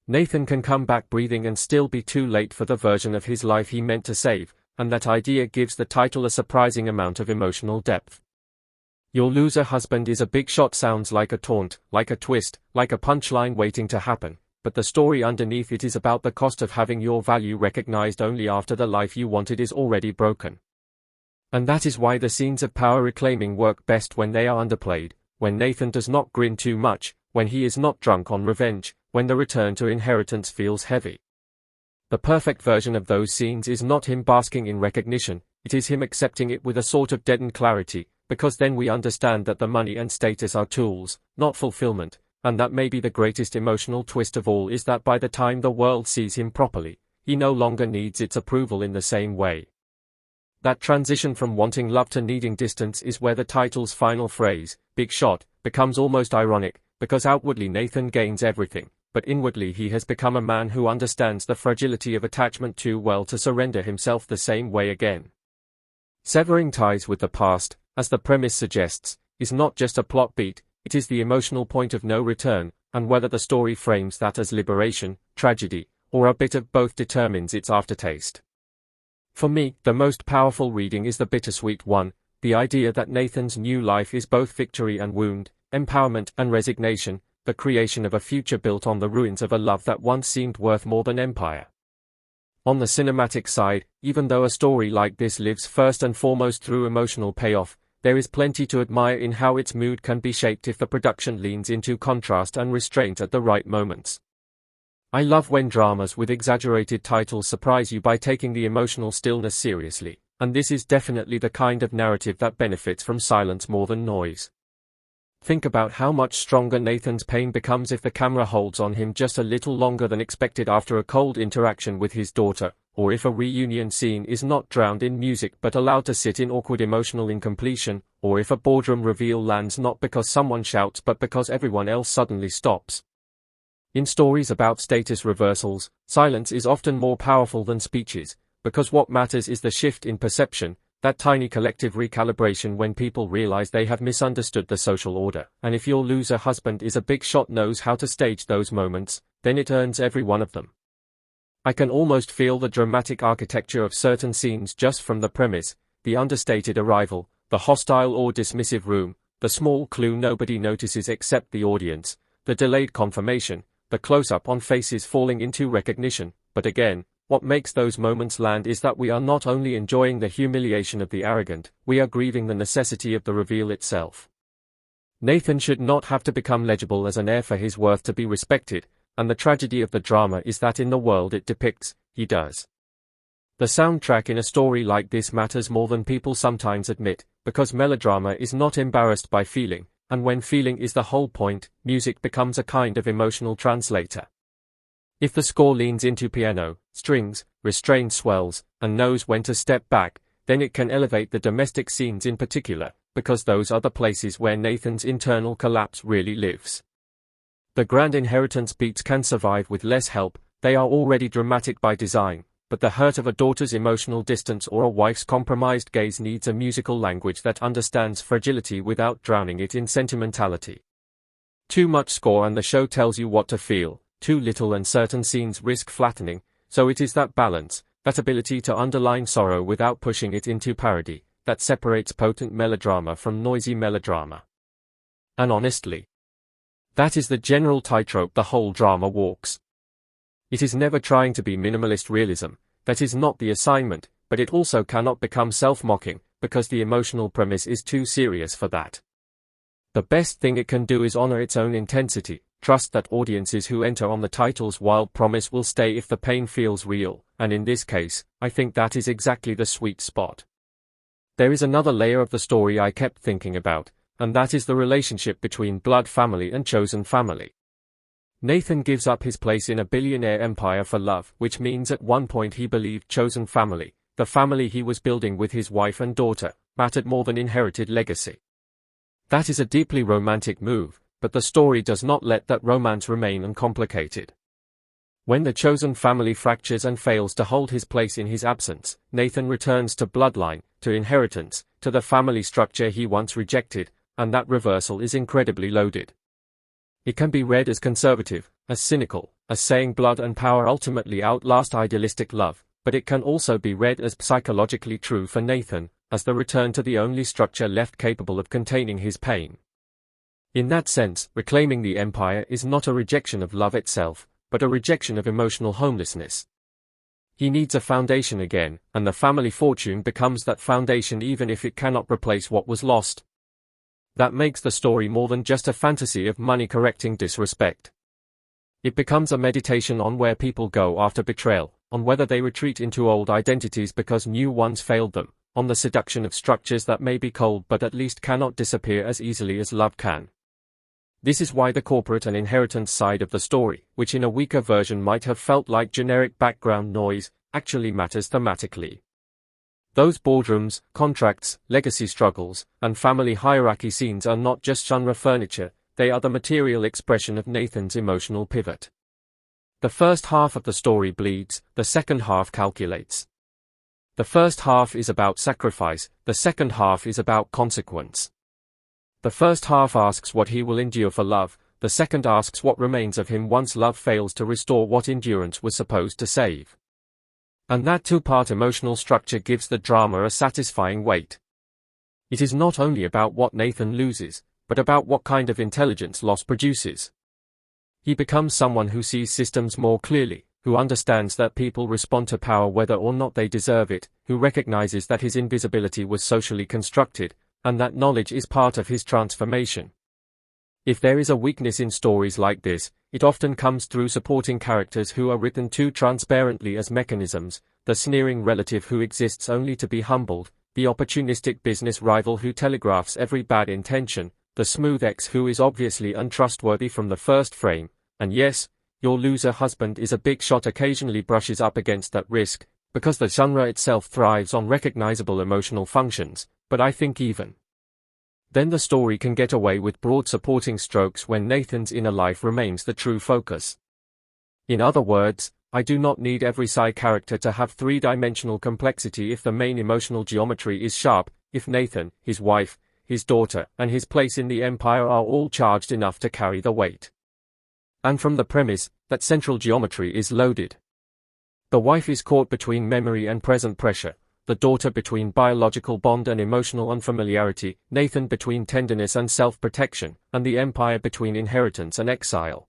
Nathan can come back breathing and still be too late for the version of his life he meant to save, and that idea gives the title a surprising amount of emotional depth. Your loser husband is a big shot sounds like a taunt, like a twist, like a punchline waiting to happen, but the story underneath it is about the cost of having your value recognized only after the life you wanted is already broken. And that is why the scenes of power reclaiming work best when they are underplayed, when Nathan does not grin too much, when he is not drunk on revenge, when the return to inheritance feels heavy. The perfect version of those scenes is not him basking in recognition, it is him accepting it with a sort of deadened clarity, because then we understand that the money and status are tools, not fulfillment, and that maybe the greatest emotional twist of all is that by the time the world sees him properly, he no longer needs its approval in the same way. That transition from wanting love to needing distance is where the title's final phrase, big shot, becomes almost ironic, because outwardly Nathan gains everything, but inwardly he has become a man who understands the fragility of attachment too well to surrender himself the same way again. Severing ties with the past, as the premise suggests, is not just a plot beat, it is the emotional point of no return, and whether the story frames that as liberation, tragedy, or a bit of both determines its aftertaste. For me, the most powerful reading is the Bittersweet one, the idea that Nathan's new life is both victory and wound, empowerment and resignation, the creation of a future built on the ruins of a love that once seemed worth more than empire. On the cinematic side, even though a story like this lives first and foremost through emotional payoff, there is plenty to admire in how its mood can be shaped if the production leans into contrast and restraint at the right moments. I love when dramas with exaggerated titles surprise you by taking the emotional stillness seriously, and this is definitely the kind of narrative that benefits from silence more than noise. Think about how much stronger Nathan's pain becomes if the camera holds on him just a little longer than expected after a cold interaction with his daughter, or if a reunion scene is not drowned in music but allowed to sit in awkward emotional incompletion, or if a boardroom reveal lands not because someone shouts but because everyone else suddenly stops. In stories about status reversals, silence is often more powerful than speeches, because what matters is the shift in perception, that tiny collective recalibration when people realize they have misunderstood the social order. And if your loser husband is a big shot knows how to stage those moments, then it earns every one of them. I can almost feel the dramatic architecture of certain scenes just from the premise, the understated arrival, the hostile or dismissive room, the small clue nobody notices except the audience, the delayed confirmation, the close-up on faces falling into recognition. But again, what makes those moments land is that we are not only enjoying the humiliation of the arrogant, we are grieving the necessity of the reveal itself. Nathan should not have to become legible as an heir for his worth to be respected, and the tragedy of the drama is that in the world it depicts, he does. The soundtrack in a story like this matters more than people sometimes admit, because melodrama is not embarrassed by feeling, and when feeling is the whole point, music becomes a kind of emotional translator. If the score leans into piano, strings, restrained swells, and knows when to step back, then it can elevate the domestic scenes in particular, because those are the places where Nathan's internal collapse really lives. The grand inheritance beats can survive with less help, they are already dramatic by design, but the hurt of a daughter's emotional distance or a wife's compromised gaze needs a musical language that understands fragility without drowning it in sentimentality. Too much score and the show tells you what to feel, too little and certain scenes risk flattening, so it is that balance, that ability to underline sorrow without pushing it into parody, that separates potent melodrama from noisy melodrama. And honestly, that is the general tightrope the whole drama walks. It is never trying to be minimalist realism, that is not the assignment, but it also cannot become self-mocking, because the emotional premise is too serious for that. The best thing it can do is honor its own intensity, trust that audiences who enter on the title's wild promise will stay if the pain feels real, and in this case, I think that is exactly the sweet spot. There is another layer of the story I kept thinking about, and that is the relationship between blood family and chosen family. Nathan gives up his place in a billionaire empire for love, which means at one point he believed chosen family, the family he was building with his wife and daughter, mattered more than inherited legacy. That is a deeply romantic move, but the story does not let that romance remain uncomplicated. When the chosen family fractures and fails to hold his place in his absence, Nathan returns to bloodline, to inheritance, to the family structure he once rejected, and that reversal is incredibly loaded. It can be read as conservative, as cynical, as saying blood and power ultimately outlast idealistic love, but it can also be read as psychologically true for Nathan, as the return to the only structure left capable of containing his pain. In that sense, reclaiming the empire is not a rejection of love itself, but a rejection of emotional homelessness. He needs a foundation again, and the family fortune becomes that foundation even if it cannot replace what was lost. That makes the story more than just a fantasy of money-correcting disrespect. It becomes a meditation on where people go after betrayal, on whether they retreat into old identities because new ones failed them, on the seduction of structures that may be cold but at least cannot disappear as easily as love can. This is why the corporate and inheritance side of the story, which in a weaker version might have felt like generic background noise, actually matters thematically. Those boardrooms, contracts, legacy struggles, and family hierarchy scenes are not just genre furniture, they are the material expression of Nathan's emotional pivot. The first half of the story bleeds, the second half calculates. The first half is about sacrifice, the second half is about consequence. The first half asks what he will endure for love, the second asks what remains of him once love fails to restore what endurance was supposed to save. And that two-part emotional structure gives the drama a satisfying weight. It is not only about what Nathan loses, but about what kind of intelligence loss produces. He becomes someone who sees systems more clearly, who understands that people respond to power whether or not they deserve it, who recognizes that his invisibility was socially constructed, and that knowledge is part of his transformation. If there is a weakness in stories like this, it often comes through supporting characters who are written too transparently as mechanisms, the sneering relative who exists only to be humbled, the opportunistic business rival who telegraphs every bad intention, the smooth ex who is obviously untrustworthy from the first frame, and yes, your loser husband is a big shot occasionally brushes up against that risk, because the genre itself thrives on recognizable emotional functions, but I think even then the story can get away with broad supporting strokes when Nathan's inner life remains the true focus. In other words, I do not need every side character to have three-dimensional complexity if the main emotional geometry is sharp, if Nathan, his wife, his daughter, and his place in the empire are all charged enough to carry the weight. And from the premise that central geometry is loaded. The wife is caught between memory and present pressure, the daughter between biological bond and emotional unfamiliarity, Nathan between tenderness and self-protection, and the empire between inheritance and exile.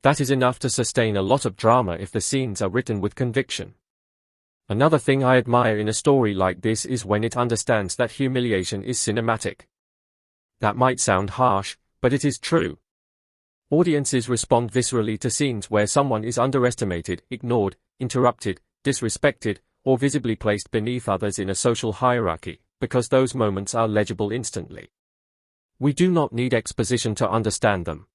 That is enough to sustain a lot of drama if the scenes are written with conviction. Another thing I admire in a story like this is when it understands that humiliation is cinematic. That might sound harsh, but it is true. Audiences respond viscerally to scenes where someone is underestimated, ignored, interrupted, disrespected, or visibly placed beneath others in a social hierarchy, because those moments are legible instantly. We do not need exposition to understand them.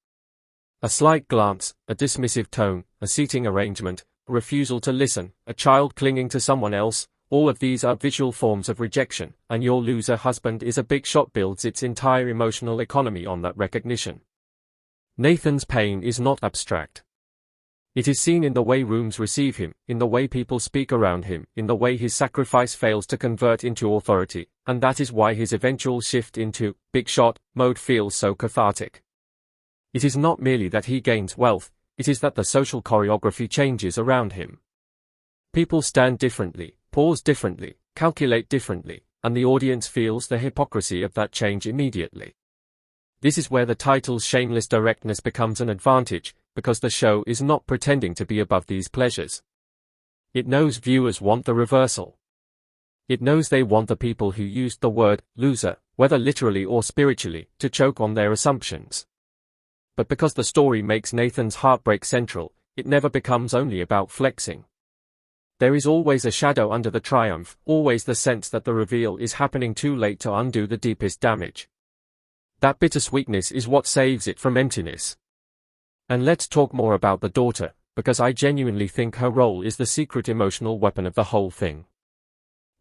A slight glance, a dismissive tone, a seating arrangement, a refusal to listen, a child clinging to someone else, all of these are visual forms of rejection, and your loser husband is a big shot builds its entire emotional economy on that recognition. Nathan's pain is not abstract. It is seen in the way rooms receive him, in the way people speak around him, in the way his sacrifice fails to convert into authority, and that is why his eventual shift into big shot mode feels so cathartic. It is not merely that he gains wealth, it is that the social choreography changes around him. People stand differently, pause differently, calculate differently, and the audience feels the hypocrisy of that change immediately. This is where the title's shameless directness becomes an advantage, because the show is not pretending to be above these pleasures. It knows viewers want the reversal. It knows they want the people who used the word loser, whether literally or spiritually, to choke on their assumptions. But because the story makes Nathan's heartbreak central, it never becomes only about flexing. There is always a shadow under the triumph, always the sense that the reveal is happening too late to undo the deepest damage. That bittersweetness is what saves it from emptiness. And let's talk more about the daughter, because I genuinely think her role is the secret emotional weapon of the whole thing.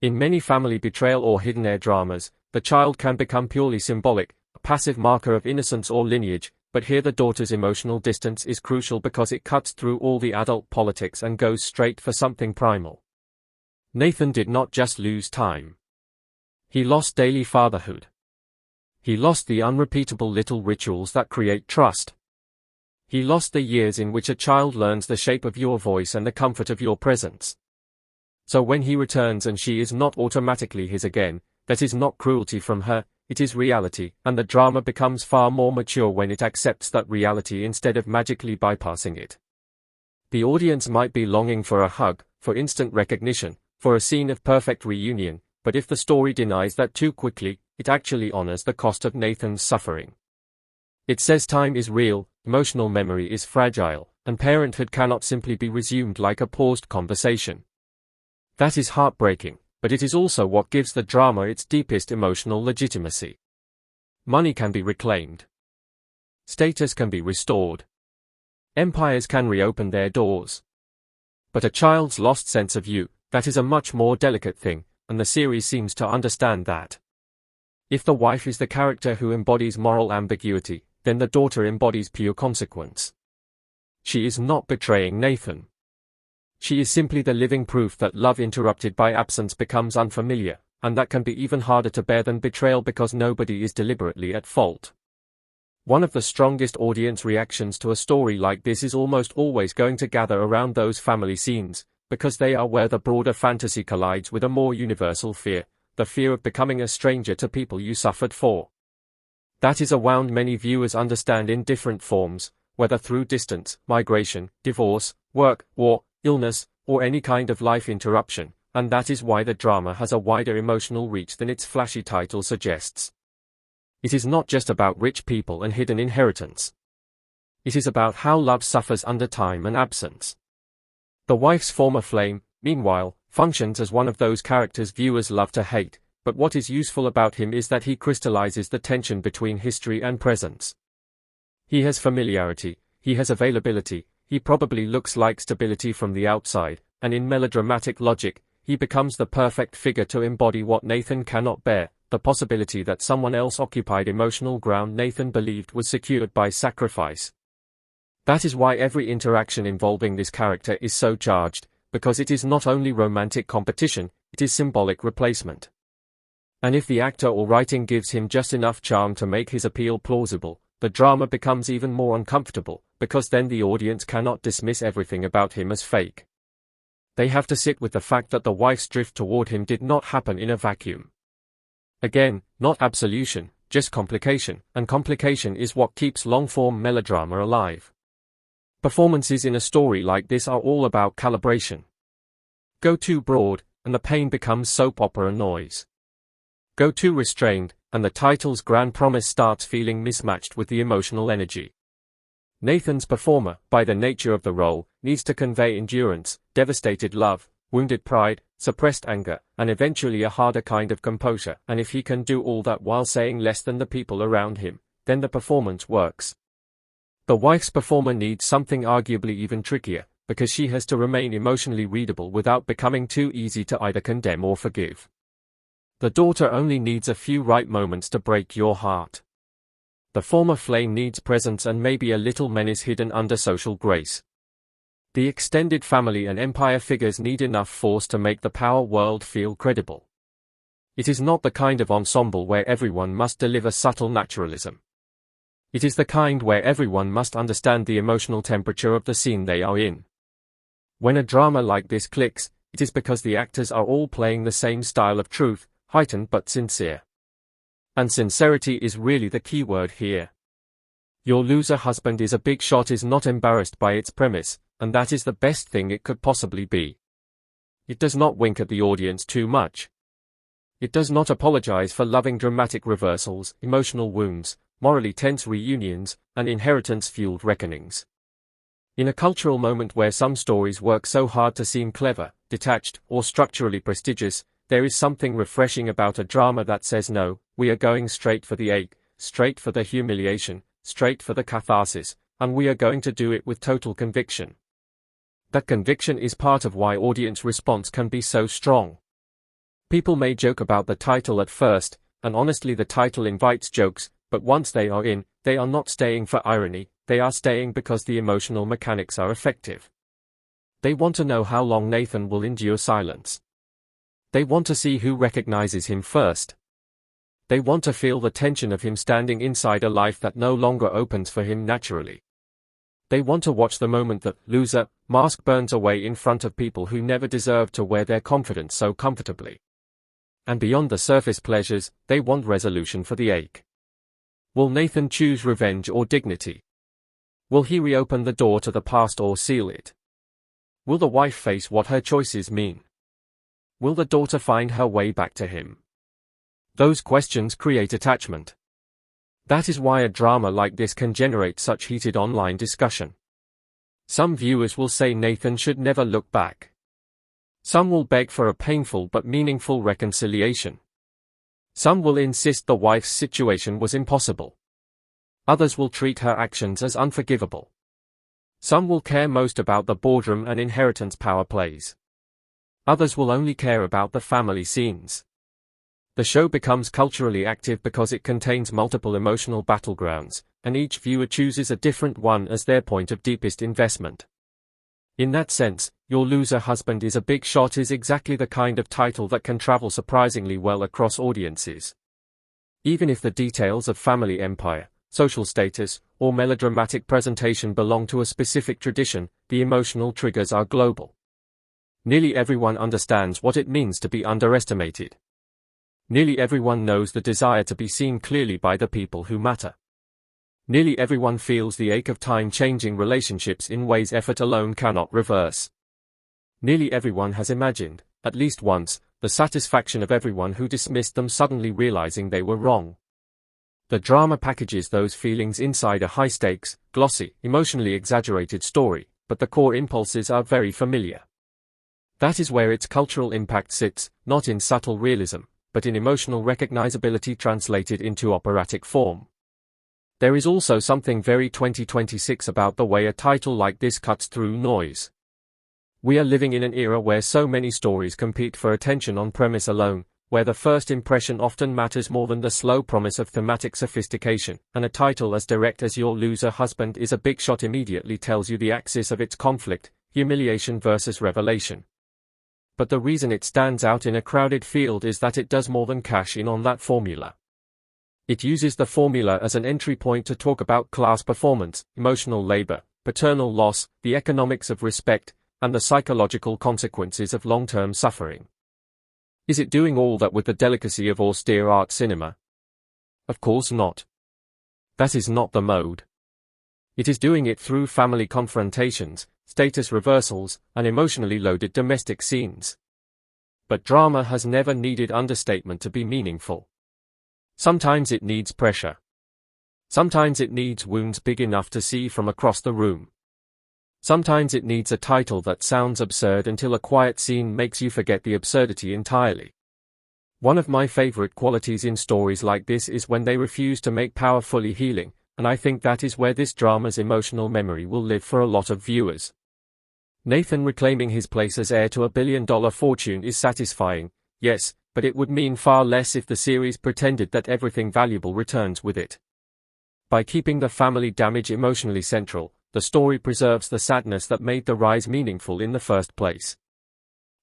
In many family betrayal or hidden air dramas, the child can become purely symbolic, a passive marker of innocence or lineage, but here the daughter's emotional distance is crucial because it cuts through all the adult politics and goes straight for something primal. Nathan did not just lose time. He lost daily fatherhood. He lost the unrepeatable little rituals that create trust. He lost the years in which a child learns the shape of your voice and the comfort of your presence. So when he returns and she is not automatically his again, that is not cruelty from her, it is reality, and the drama becomes far more mature when it accepts that reality instead of magically bypassing it. The audience might be longing for a hug, for instant recognition, for a scene of perfect reunion, but if the story denies that too quickly, it actually honors the cost of Nathan's suffering. It says time is real, emotional memory is fragile, and parenthood cannot simply be resumed like a paused conversation. That is heartbreaking, but it is also what gives the drama its deepest emotional legitimacy. Money can be reclaimed. Status can be restored. Empires can reopen their doors. But a child's lost sense of you, that is a much more delicate thing, and the series seems to understand that. If the wife is the character who embodies moral ambiguity, then the daughter embodies pure consequence. She is not betraying Nathan. She is simply the living proof that love interrupted by absence becomes unfamiliar, and that can be even harder to bear than betrayal because nobody is deliberately at fault. One of the strongest audience reactions to a story like this is almost always going to gather around those family scenes, because they are where the broader fantasy collides with a more universal fear, the fear of becoming a stranger to people you suffered for. That is a wound many viewers understand in different forms, whether through distance, migration, divorce, work, war, illness, or any kind of life interruption, and that is why the drama has a wider emotional reach than its flashy title suggests. It is not just about rich people and hidden inheritance. It is about how love suffers under time and absence. The wife's former flame, meanwhile, functions as one of those characters viewers love to hate, but what is useful about him is that he crystallizes the tension between history and presence. He has familiarity, he has availability, he probably looks like stability from the outside, and in melodramatic logic, he becomes the perfect figure to embody what Nathan cannot bear, the possibility that someone else occupied emotional ground Nathan believed was secured by sacrifice. That is why every interaction involving this character is so charged, because it is not only romantic competition, it is symbolic replacement. And if the actor or writing gives him just enough charm to make his appeal plausible, the drama becomes even more uncomfortable, because then the audience cannot dismiss everything about him as fake. They have to sit with the fact that the wife's drift toward him did not happen in a vacuum. Again, not absolution, just complication, and complication is what keeps long-form melodrama alive. Performances in a story like this are all about calibration. Go too broad, and the pain becomes soap opera noise. Go too restrained, and the title's grand promise starts feeling mismatched with the emotional energy. Nathan's performer, by the nature of the role, needs to convey endurance, devastated love, wounded pride, suppressed anger, and eventually a harder kind of composure, and if he can do all that while saying less than the people around him, then the performance works. The wife's performer needs something arguably even trickier, because she has to remain emotionally readable without becoming too easy to either condemn or forgive. The daughter only needs a few right moments to break your heart. The former flame needs presence and maybe a little menace hidden under social grace. The extended family and empire figures need enough force to make the power world feel credible. It is not the kind of ensemble where everyone must deliver subtle naturalism. It is the kind where everyone must understand the emotional temperature of the scene they are in. When a drama like this clicks, it is because the actors are all playing the same style of truth, heightened but sincere. And sincerity is really the key word here. Your loser husband is a big shot is not embarrassed by its premise, and that is the best thing it could possibly be. It does not wink at the audience too much. It does not apologize for loving dramatic reversals, emotional wounds, morally tense reunions, and inheritance-fueled reckonings. In a cultural moment where some stories work so hard to seem clever, detached, or structurally prestigious, there is something refreshing about a drama that says no, we are going straight for the ache, straight for the humiliation, straight for the catharsis, and we are going to do it with total conviction. That conviction is part of why audience response can be so strong. People may joke about the title at first, and honestly the title invites jokes, but once they are in, they are not staying for irony, they are staying because the emotional mechanics are effective. They want to know how long Nathan will endure silence. They want to see who recognizes him first. They want to feel the tension of him standing inside a life that no longer opens for him naturally. They want to watch the moment that loser mask burns away in front of people who never deserved to wear their confidence so comfortably. And beyond the surface pleasures, they want resolution for the ache. Will Nathan choose revenge or dignity? Will he reopen the door to the past or seal it? Will the wife face what her choices mean? Will the daughter find her way back to him? Those questions create attachment. That is why a drama like this can generate such heated online discussion. Some viewers will say Nathan should never look back. Some will beg for a painful but meaningful reconciliation. Some will insist the wife's situation was impossible. Others will treat her actions as unforgivable. Some will care most about the boardroom and inheritance power plays. Others will only care about the family scenes. The show becomes culturally active because it contains multiple emotional battlegrounds, and each viewer chooses a different one as their point of deepest investment. In that sense, Your Loser Husband is a Big Shot is exactly the kind of title that can travel surprisingly well across audiences. Even if the details of family empire, social status, or melodramatic presentation belong to a specific tradition, the emotional triggers are global. Nearly everyone understands what it means to be underestimated. Nearly everyone knows the desire to be seen clearly by the people who matter. Nearly everyone feels the ache of time-changing relationships in ways effort alone cannot reverse. Nearly everyone has imagined, at least once, the satisfaction of everyone who dismissed them suddenly realizing they were wrong. The drama packages those feelings inside a high-stakes, glossy, emotionally exaggerated story, but the core impulses are very familiar. That is where its cultural impact sits, not in subtle realism, but in emotional recognizability translated into operatic form. There is also something very 2026 about the way a title like this cuts through noise. We are living in an era where so many stories compete for attention on premise alone, where the first impression often matters more than the slow promise of thematic sophistication, and a title as direct as Your Loser Husband is a Big Shot immediately tells you the axis of its conflict, humiliation versus revelation. But the reason it stands out in a crowded field is that it does more than cash in on that formula. It uses the formula as an entry point to talk about class performance, emotional labor, paternal loss, the economics of respect, and the psychological consequences of long-term suffering. Is it doing all that with the delicacy of austere art cinema? Of course not. That is not the mode. It is doing it through family confrontations, status reversals, and emotionally loaded domestic scenes. But drama has never needed understatement to be meaningful. Sometimes it needs pressure. Sometimes it needs wounds big enough to see from across the room. Sometimes it needs a title that sounds absurd until a quiet scene makes you forget the absurdity entirely. One of my favorite qualities in stories like this is when they refuse to make power fully healing, and I think that is where this drama's emotional memory will live for a lot of viewers. Nathan reclaiming his place as heir to a billion-dollar fortune is satisfying, yes, but it would mean far less if the series pretended that everything valuable returns with it. By keeping the family damage emotionally central, the story preserves the sadness that made the rise meaningful in the first place.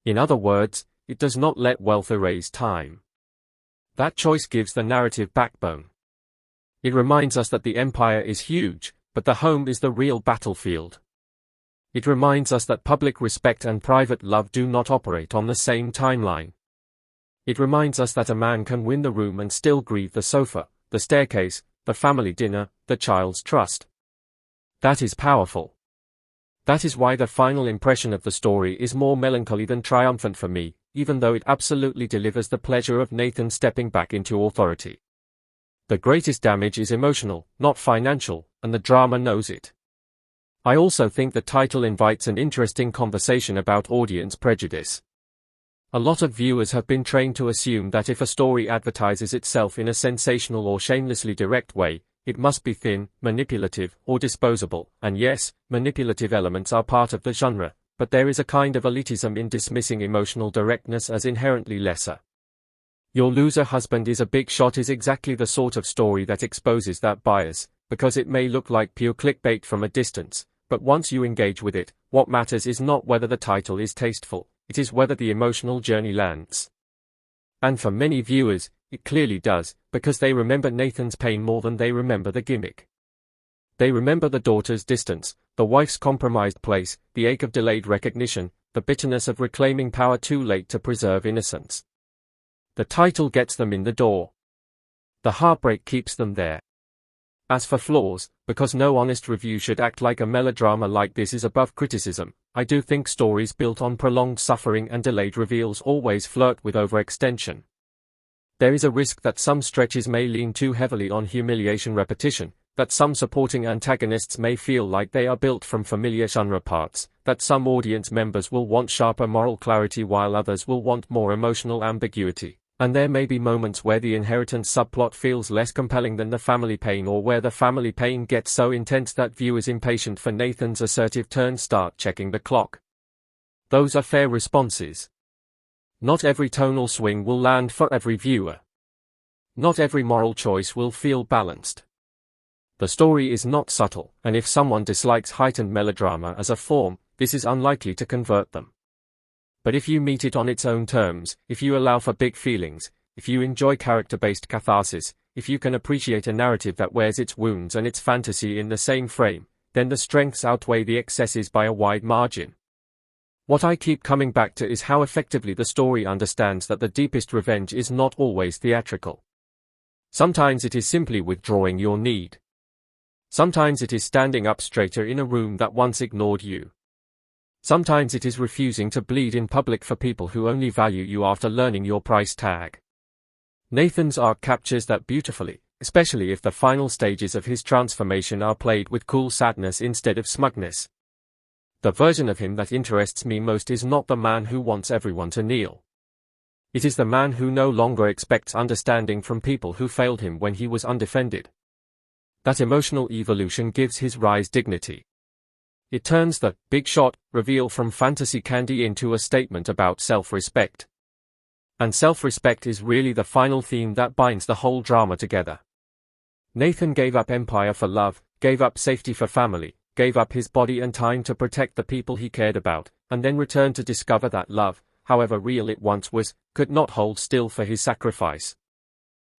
In other words, it does not let wealth erase time. That choice gives the narrative backbone. It reminds us that the empire is huge, but the home is the real battlefield. It reminds us that public respect and private love do not operate on the same timeline. It reminds us that a man can win the room and still grieve the sofa, the staircase, the family dinner, the child's trust. That is powerful. That is why the final impression of the story is more melancholy than triumphant for me, even though it absolutely delivers the pleasure of Nathan stepping back into authority. The greatest damage is emotional, not financial, and the drama knows it. I also think the title invites an interesting conversation about audience prejudice. A lot of viewers have been trained to assume that if a story advertises itself in a sensational or shamelessly direct way, it must be thin, manipulative, or disposable, and yes, manipulative elements are part of the genre, but there is a kind of elitism in dismissing emotional directness as inherently lesser. Your Loser Husband is a Big Shot is exactly the sort of story that exposes that bias, because it may look like pure clickbait from a distance, but once you engage with it, what matters is not whether the title is tasteful, it is whether the emotional journey lands. And for many viewers, it clearly does, because they remember Nathan's pain more than they remember the gimmick. They remember the daughter's distance, the wife's compromised place, the ache of delayed recognition, the bitterness of reclaiming power too late to preserve innocence. The title gets them in the door. The heartbreak keeps them there. As for flaws, because no honest review should act like a melodrama like this is above criticism, I do think stories built on prolonged suffering and delayed reveals always flirt with overextension. There is a risk that some stretches may lean too heavily on humiliation repetition, that some supporting antagonists may feel like they are built from familiar genre parts, that some audience members will want sharper moral clarity while others will want more emotional ambiguity. And there may be moments where the inheritance subplot feels less compelling than the family pain, or where the family pain gets so intense that viewers impatient for Nathan's assertive turn start checking the clock. Those are fair responses. Not every tonal swing will land for every viewer. Not every moral choice will feel balanced. The story is not subtle, and if someone dislikes heightened melodrama as a form, this is unlikely to convert them. But if you meet it on its own terms, if you allow for big feelings, if you enjoy character-based catharsis, if you can appreciate a narrative that wears its wounds and its fantasy in the same frame, then the strengths outweigh the excesses by a wide margin. What I keep coming back to is how effectively the story understands that the deepest revenge is not always theatrical. Sometimes it is simply withdrawing your need. Sometimes it is standing up straighter in a room that once ignored you. Sometimes it is refusing to bleed in public for people who only value you after learning your price tag. Nathan's arc captures that beautifully, especially if the final stages of his transformation are played with cool sadness instead of smugness. The version of him that interests me most is not the man who wants everyone to kneel. It is the man who no longer expects understanding from people who failed him when he was undefended. That emotional evolution gives his rise dignity. It turns the big shot reveal from fantasy candy into a statement about self-respect. And self-respect is really the final theme that binds the whole drama together. Nathan gave up empire for love, gave up safety for family, gave up his body and time to protect the people he cared about, and then returned to discover that love, however real it once was, could not hold still for his sacrifice.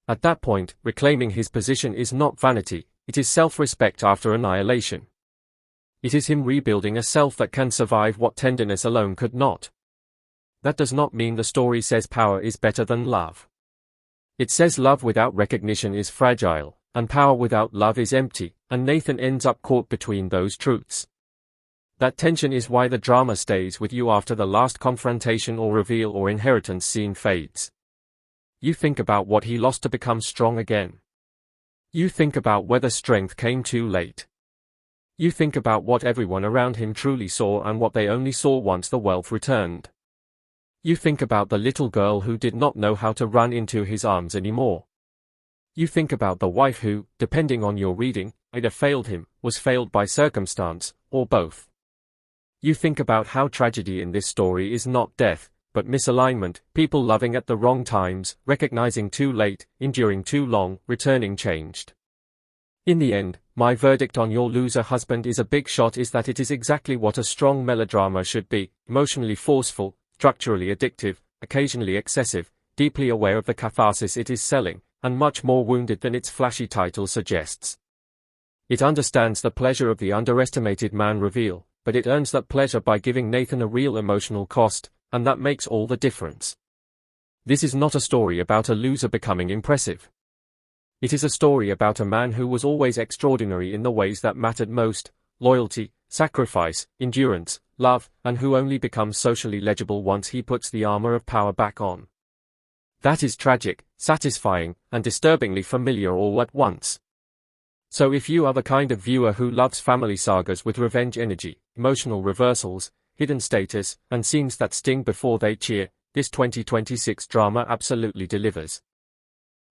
At that point, reclaiming his position is not vanity, it is self-respect after annihilation. It is him rebuilding a self that can survive what tenderness alone could not. That does not mean the story says power is better than love. It says love without recognition is fragile, and power without love is empty, and Nathan ends up caught between those truths. That tension is why the drama stays with you after the last confrontation or reveal or inheritance scene fades. You think about what he lost to become strong again. You think about whether strength came too late. You think about what everyone around him truly saw and what they only saw once the wealth returned. You think about the little girl who did not know how to run into his arms anymore. You think about the wife who, depending on your reading, either failed him, was failed by circumstance, or both. You think about how tragedy in this story is not death, but misalignment, people loving at the wrong times, recognizing too late, enduring too long, returning changed. In the end, my verdict on Your Loser Husband is a Big Shot is that it is exactly what a strong melodrama should be, emotionally forceful, structurally addictive, occasionally excessive, deeply aware of the catharsis it is selling, and much more wounded than its flashy title suggests. It understands the pleasure of the underestimated man reveal, but it earns that pleasure by giving Nathan a real emotional cost, and that makes all the difference. This is not a story about a loser becoming impressive. It is a story about a man who was always extraordinary in the ways that mattered most: loyalty, sacrifice, endurance, love, and who only becomes socially legible once he puts the armor of power back on. That is tragic, satisfying, and disturbingly familiar all at once. So if you are the kind of viewer who loves family sagas with revenge energy, emotional reversals, hidden status, and scenes that sting before they cheer, this 2026 drama absolutely delivers.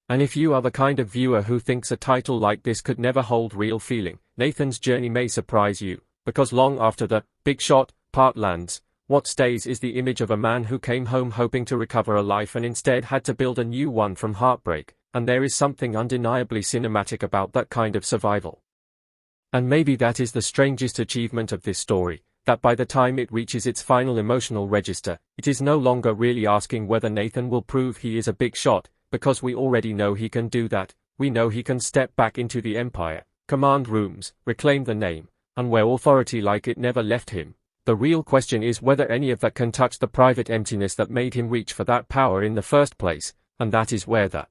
And if you are the kind of viewer who thinks a title like this could never hold real feeling, Nathan's journey may surprise you, because long after the big shot part lands, what stays is the image of a man who came home hoping to recover a life and instead had to build a new one from heartbreak, and there is something undeniably cinematic about that kind of survival. And maybe that is the strangest achievement of this story, that by the time it reaches its final emotional register, it is no longer really asking whether Nathan will prove he is a big shot, because we already know he can do that. We know he can step back into the empire, command rooms, reclaim the name, and wear authority like it never left him. The real question is whether any of that can touch the private emptiness that made him reach for that power in the first place, and that is where the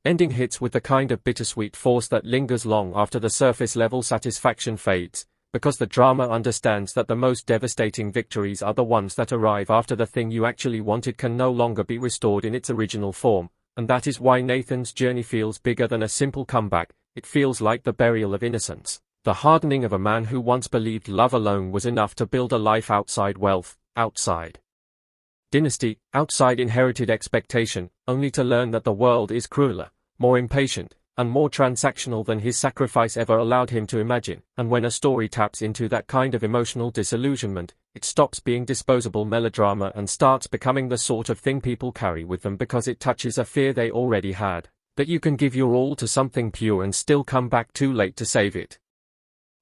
ending hits with the kind of bittersweet force that lingers long after the surface-level satisfaction fades, because the drama understands that the most devastating victories are the ones that arrive after the thing you actually wanted can no longer be restored in its original form. And that is why Nathan's journey feels bigger than a simple comeback. It feels like the burial of innocence, the hardening of a man who once believed love alone was enough to build a life outside wealth, outside dynasty, outside inherited expectation, only to learn that the world is crueler, more impatient, and more transactional than his sacrifice ever allowed him to imagine. And when a story taps into that kind of emotional disillusionment, it stops being disposable melodrama and starts becoming the sort of thing people carry with them because it touches a fear they already had, that you can give your all to something pure and still come back too late to save it.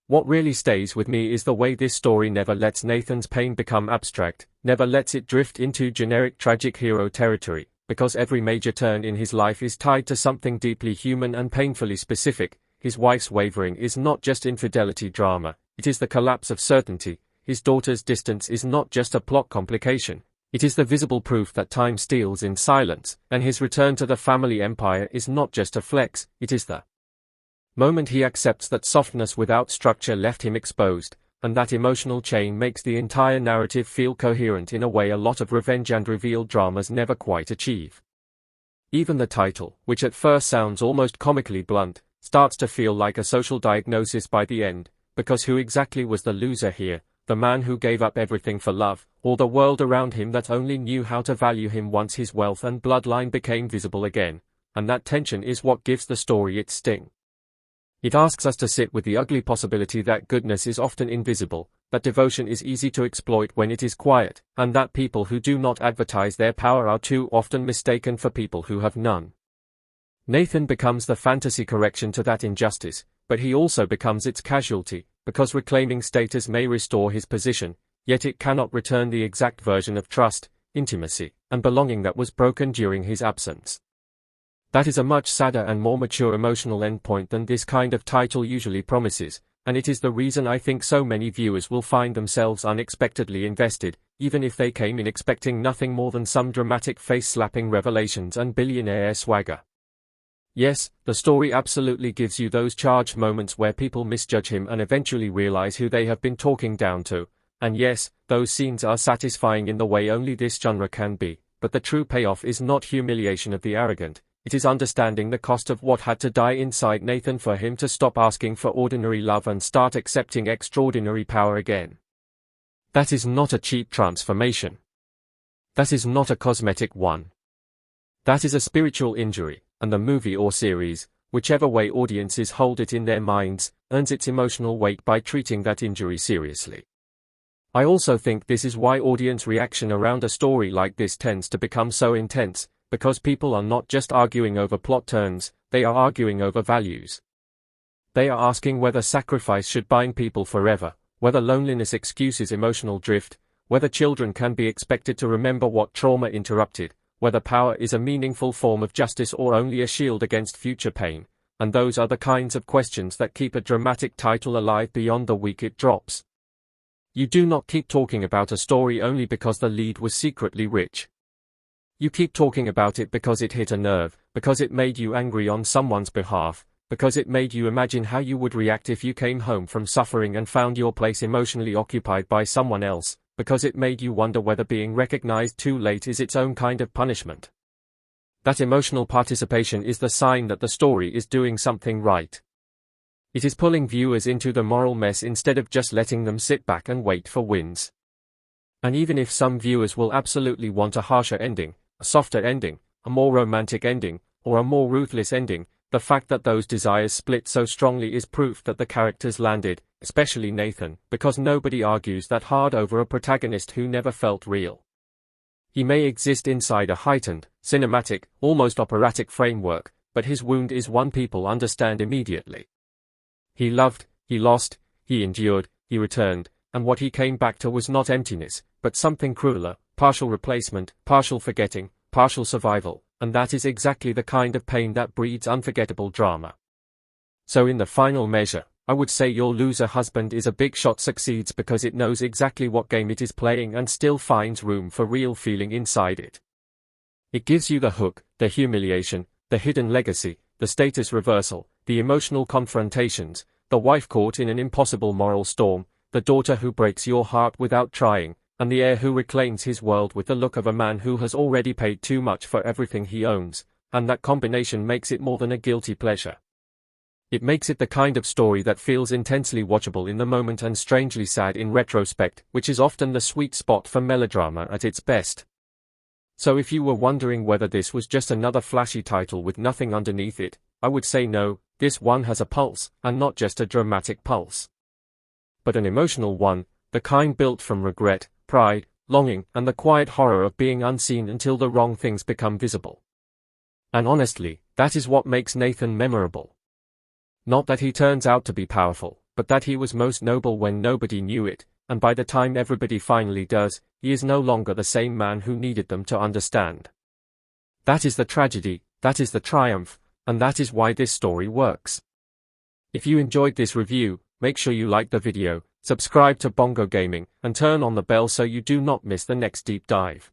What really stays with me is the way this story never lets Nathan's pain become abstract, never lets it drift into generic tragic hero territory, because every major turn in his life is tied to something deeply human and painfully specific. His wife's wavering is not just infidelity drama, it is the collapse of certainty. His daughter's distance is not just a plot complication, it is the visible proof that time steals in silence, and his return to the family empire is not just a flex, it is the moment he accepts that softness without structure left him exposed, and that emotional chain makes the entire narrative feel coherent in a way a lot of revenge and reveal dramas never quite achieve. Even the title, which at first sounds almost comically blunt, starts to feel like a social diagnosis by the end, because who exactly was the loser here? The man who gave up everything for love, or the world around him that only knew how to value him once his wealth and bloodline became visible again? And that tension is what gives the story its sting. It asks us to sit with the ugly possibility that goodness is often invisible, that devotion is easy to exploit when it is quiet, and that people who do not advertise their power are too often mistaken for people who have none. Nathan becomes the fantasy correction to that injustice, but he also becomes its casualty, because reclaiming status may restore his position, yet it cannot return the exact version of trust, intimacy, and belonging that was broken during his absence. That is a much sadder and more mature emotional endpoint than this kind of title usually promises, and it is the reason I think so many viewers will find themselves unexpectedly invested, even if they came in expecting nothing more than some dramatic face-slapping revelations and billionaire swagger. Yes, the story absolutely gives you those charged moments where people misjudge him and eventually realize who they have been talking down to, and yes, those scenes are satisfying in the way only this genre can be, but the true payoff is not humiliation of the arrogant. It is understanding the cost of what had to die inside Nathan for him to stop asking for ordinary love and start accepting extraordinary power again. That is not a cheap transformation. That is not a cosmetic one. That is a spiritual injury, and the movie or series, whichever way audiences hold it in their minds, earns its emotional weight by treating that injury seriously. I also think this is why audience reaction around a story like this tends to become so intense, because people are not just arguing over plot turns, they are arguing over values. They are asking whether sacrifice should bind people forever, whether loneliness excuses emotional drift, whether children can be expected to remember what trauma interrupted, whether power is a meaningful form of justice or only a shield against future pain, and those are the kinds of questions that keep a dramatic title alive beyond the week it drops. You do not keep talking about a story only because the lead was secretly rich. You keep talking about it because it hit a nerve, because it made you angry on someone's behalf, because it made you imagine how you would react if you came home from suffering and found your place emotionally occupied by someone else, because it made you wonder whether being recognized too late is its own kind of punishment. That emotional participation is the sign that the story is doing something right. It is pulling viewers into the moral mess instead of just letting them sit back and wait for wins. And even if some viewers will absolutely want a harsher ending, a softer ending, a more romantic ending, or a more ruthless ending, the fact that those desires split so strongly is proof that the characters landed, especially Nathan, because nobody argues that hard over a protagonist who never felt real. He may exist inside a heightened, cinematic, almost operatic framework, but his wound is one people understand immediately. He loved, he lost, he endured, he returned, and what he came back to was not emptiness, but something crueler, partial replacement, partial forgetting, partial survival, and that is exactly the kind of pain that breeds unforgettable drama. So in the final measure, I would say Your Loser Husband is a big shot succeeds because it knows exactly what game it is playing and still finds room for real feeling inside it. It gives you the hook, the humiliation, the hidden legacy, the status reversal, the emotional confrontations, the wife caught in an impossible moral storm, the daughter who breaks your heart without trying, and the heir who reclaims his world with the look of a man who has already paid too much for everything he owns, and that combination makes it more than a guilty pleasure. It makes it the kind of story that feels intensely watchable in the moment and strangely sad in retrospect, which is often the sweet spot for melodrama at its best. So if you were wondering whether this was just another flashy title with nothing underneath it, I would say no, this one has a pulse, and not just a dramatic pulse, but an emotional one, the kind built from regret, pride, longing, and the quiet horror of being unseen until the wrong things become visible. And honestly, that is what makes Nathan memorable. Not that he turns out to be powerful, but that he was most noble when nobody knew it, and by the time everybody finally does, he is no longer the same man who needed them to understand. That is the tragedy, that is the triumph, and that is why this story works. If you enjoyed this review, make sure you like the video, subscribe to Bongo Gaming, and turn on the bell so you do not miss the next deep dive.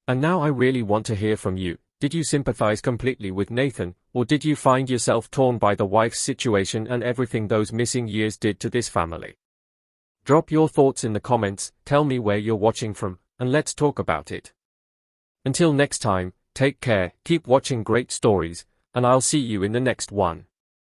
And now I really want to hear from you. Did you sympathize completely with Nathan, or did you find yourself torn by the wife's situation and everything those missing years did to this family? Drop your thoughts in the comments, tell me where you're watching from, and let's talk about it. Until next time, take care, keep watching great stories, and I'll see you in the next one.